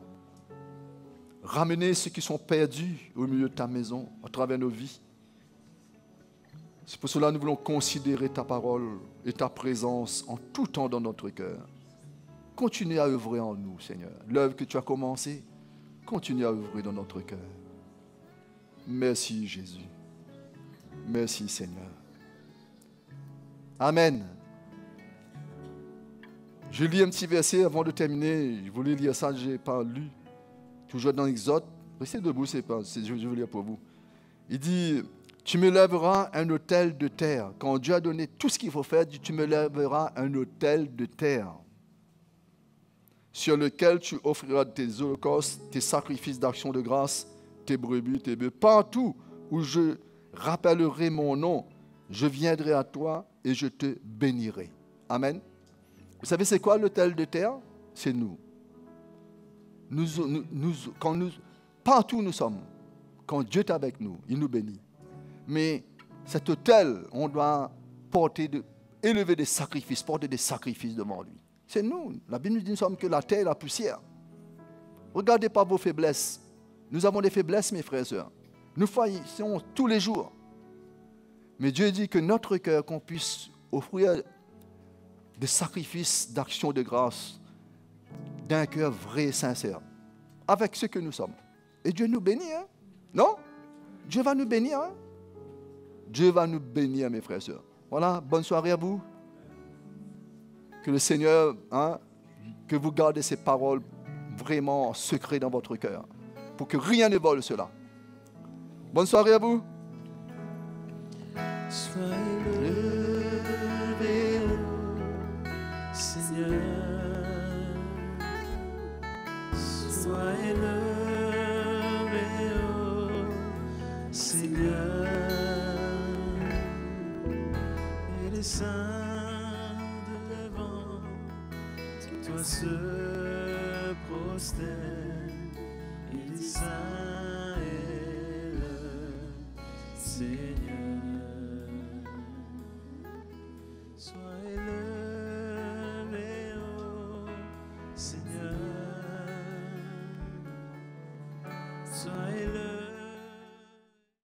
Ramener ceux qui sont perdus au milieu de ta maison, à travers nos vies. C'est pour cela que nous voulons considérer ta parole et ta présence en tout temps dans notre cœur. Continue à œuvrer en nous, Seigneur. L'œuvre que tu as commencée, continue à œuvrer dans notre cœur. Merci, Jésus. Merci, Seigneur. Amen. Je lis un petit verset avant de terminer. Je voulais lire ça, je n'ai pas lu. Toujours dans l'Exode. Restez debout, je veux lire pour vous. Il dit... Tu me lèveras un autel de terre. Quand Dieu a donné tout ce qu'il faut faire, tu me lèveras un autel de terre sur lequel tu offriras tes holocaustes, tes sacrifices d'action de grâce, tes brebis, tes bœufs. Partout où je rappellerai mon nom, je viendrai à toi et je te bénirai. Amen. Vous savez c'est quoi l'autel de terre? C'est nous. Partout où nous sommes, quand Dieu est avec nous, il nous bénit. Mais cet autel, on doit élever des sacrifices, porter des sacrifices devant lui. C'est nous. La Bible nous dit, nous sommes que la terre et la poussière. Regardez pas vos faiblesses. Nous avons des faiblesses, mes frères et sœurs. Nous faillissons tous les jours. Mais Dieu dit que notre cœur, qu'on puisse offrir des sacrifices d'action de grâce d'un cœur vrai et sincère, avec ce que nous sommes. Et Dieu nous bénit, hein? Non? Dieu va nous bénir, hein? Dieu va nous bénir, mes frères et sœurs. Voilà, bonne soirée à vous. Que le Seigneur, que vous gardez ces paroles vraiment en secret dans votre cœur, pour que rien ne vole cela. Bonne soirée à vous. Soyez levé, ô Seigneur. Soyez levé, ô Seigneur. Et les saints devant toi se prosternent.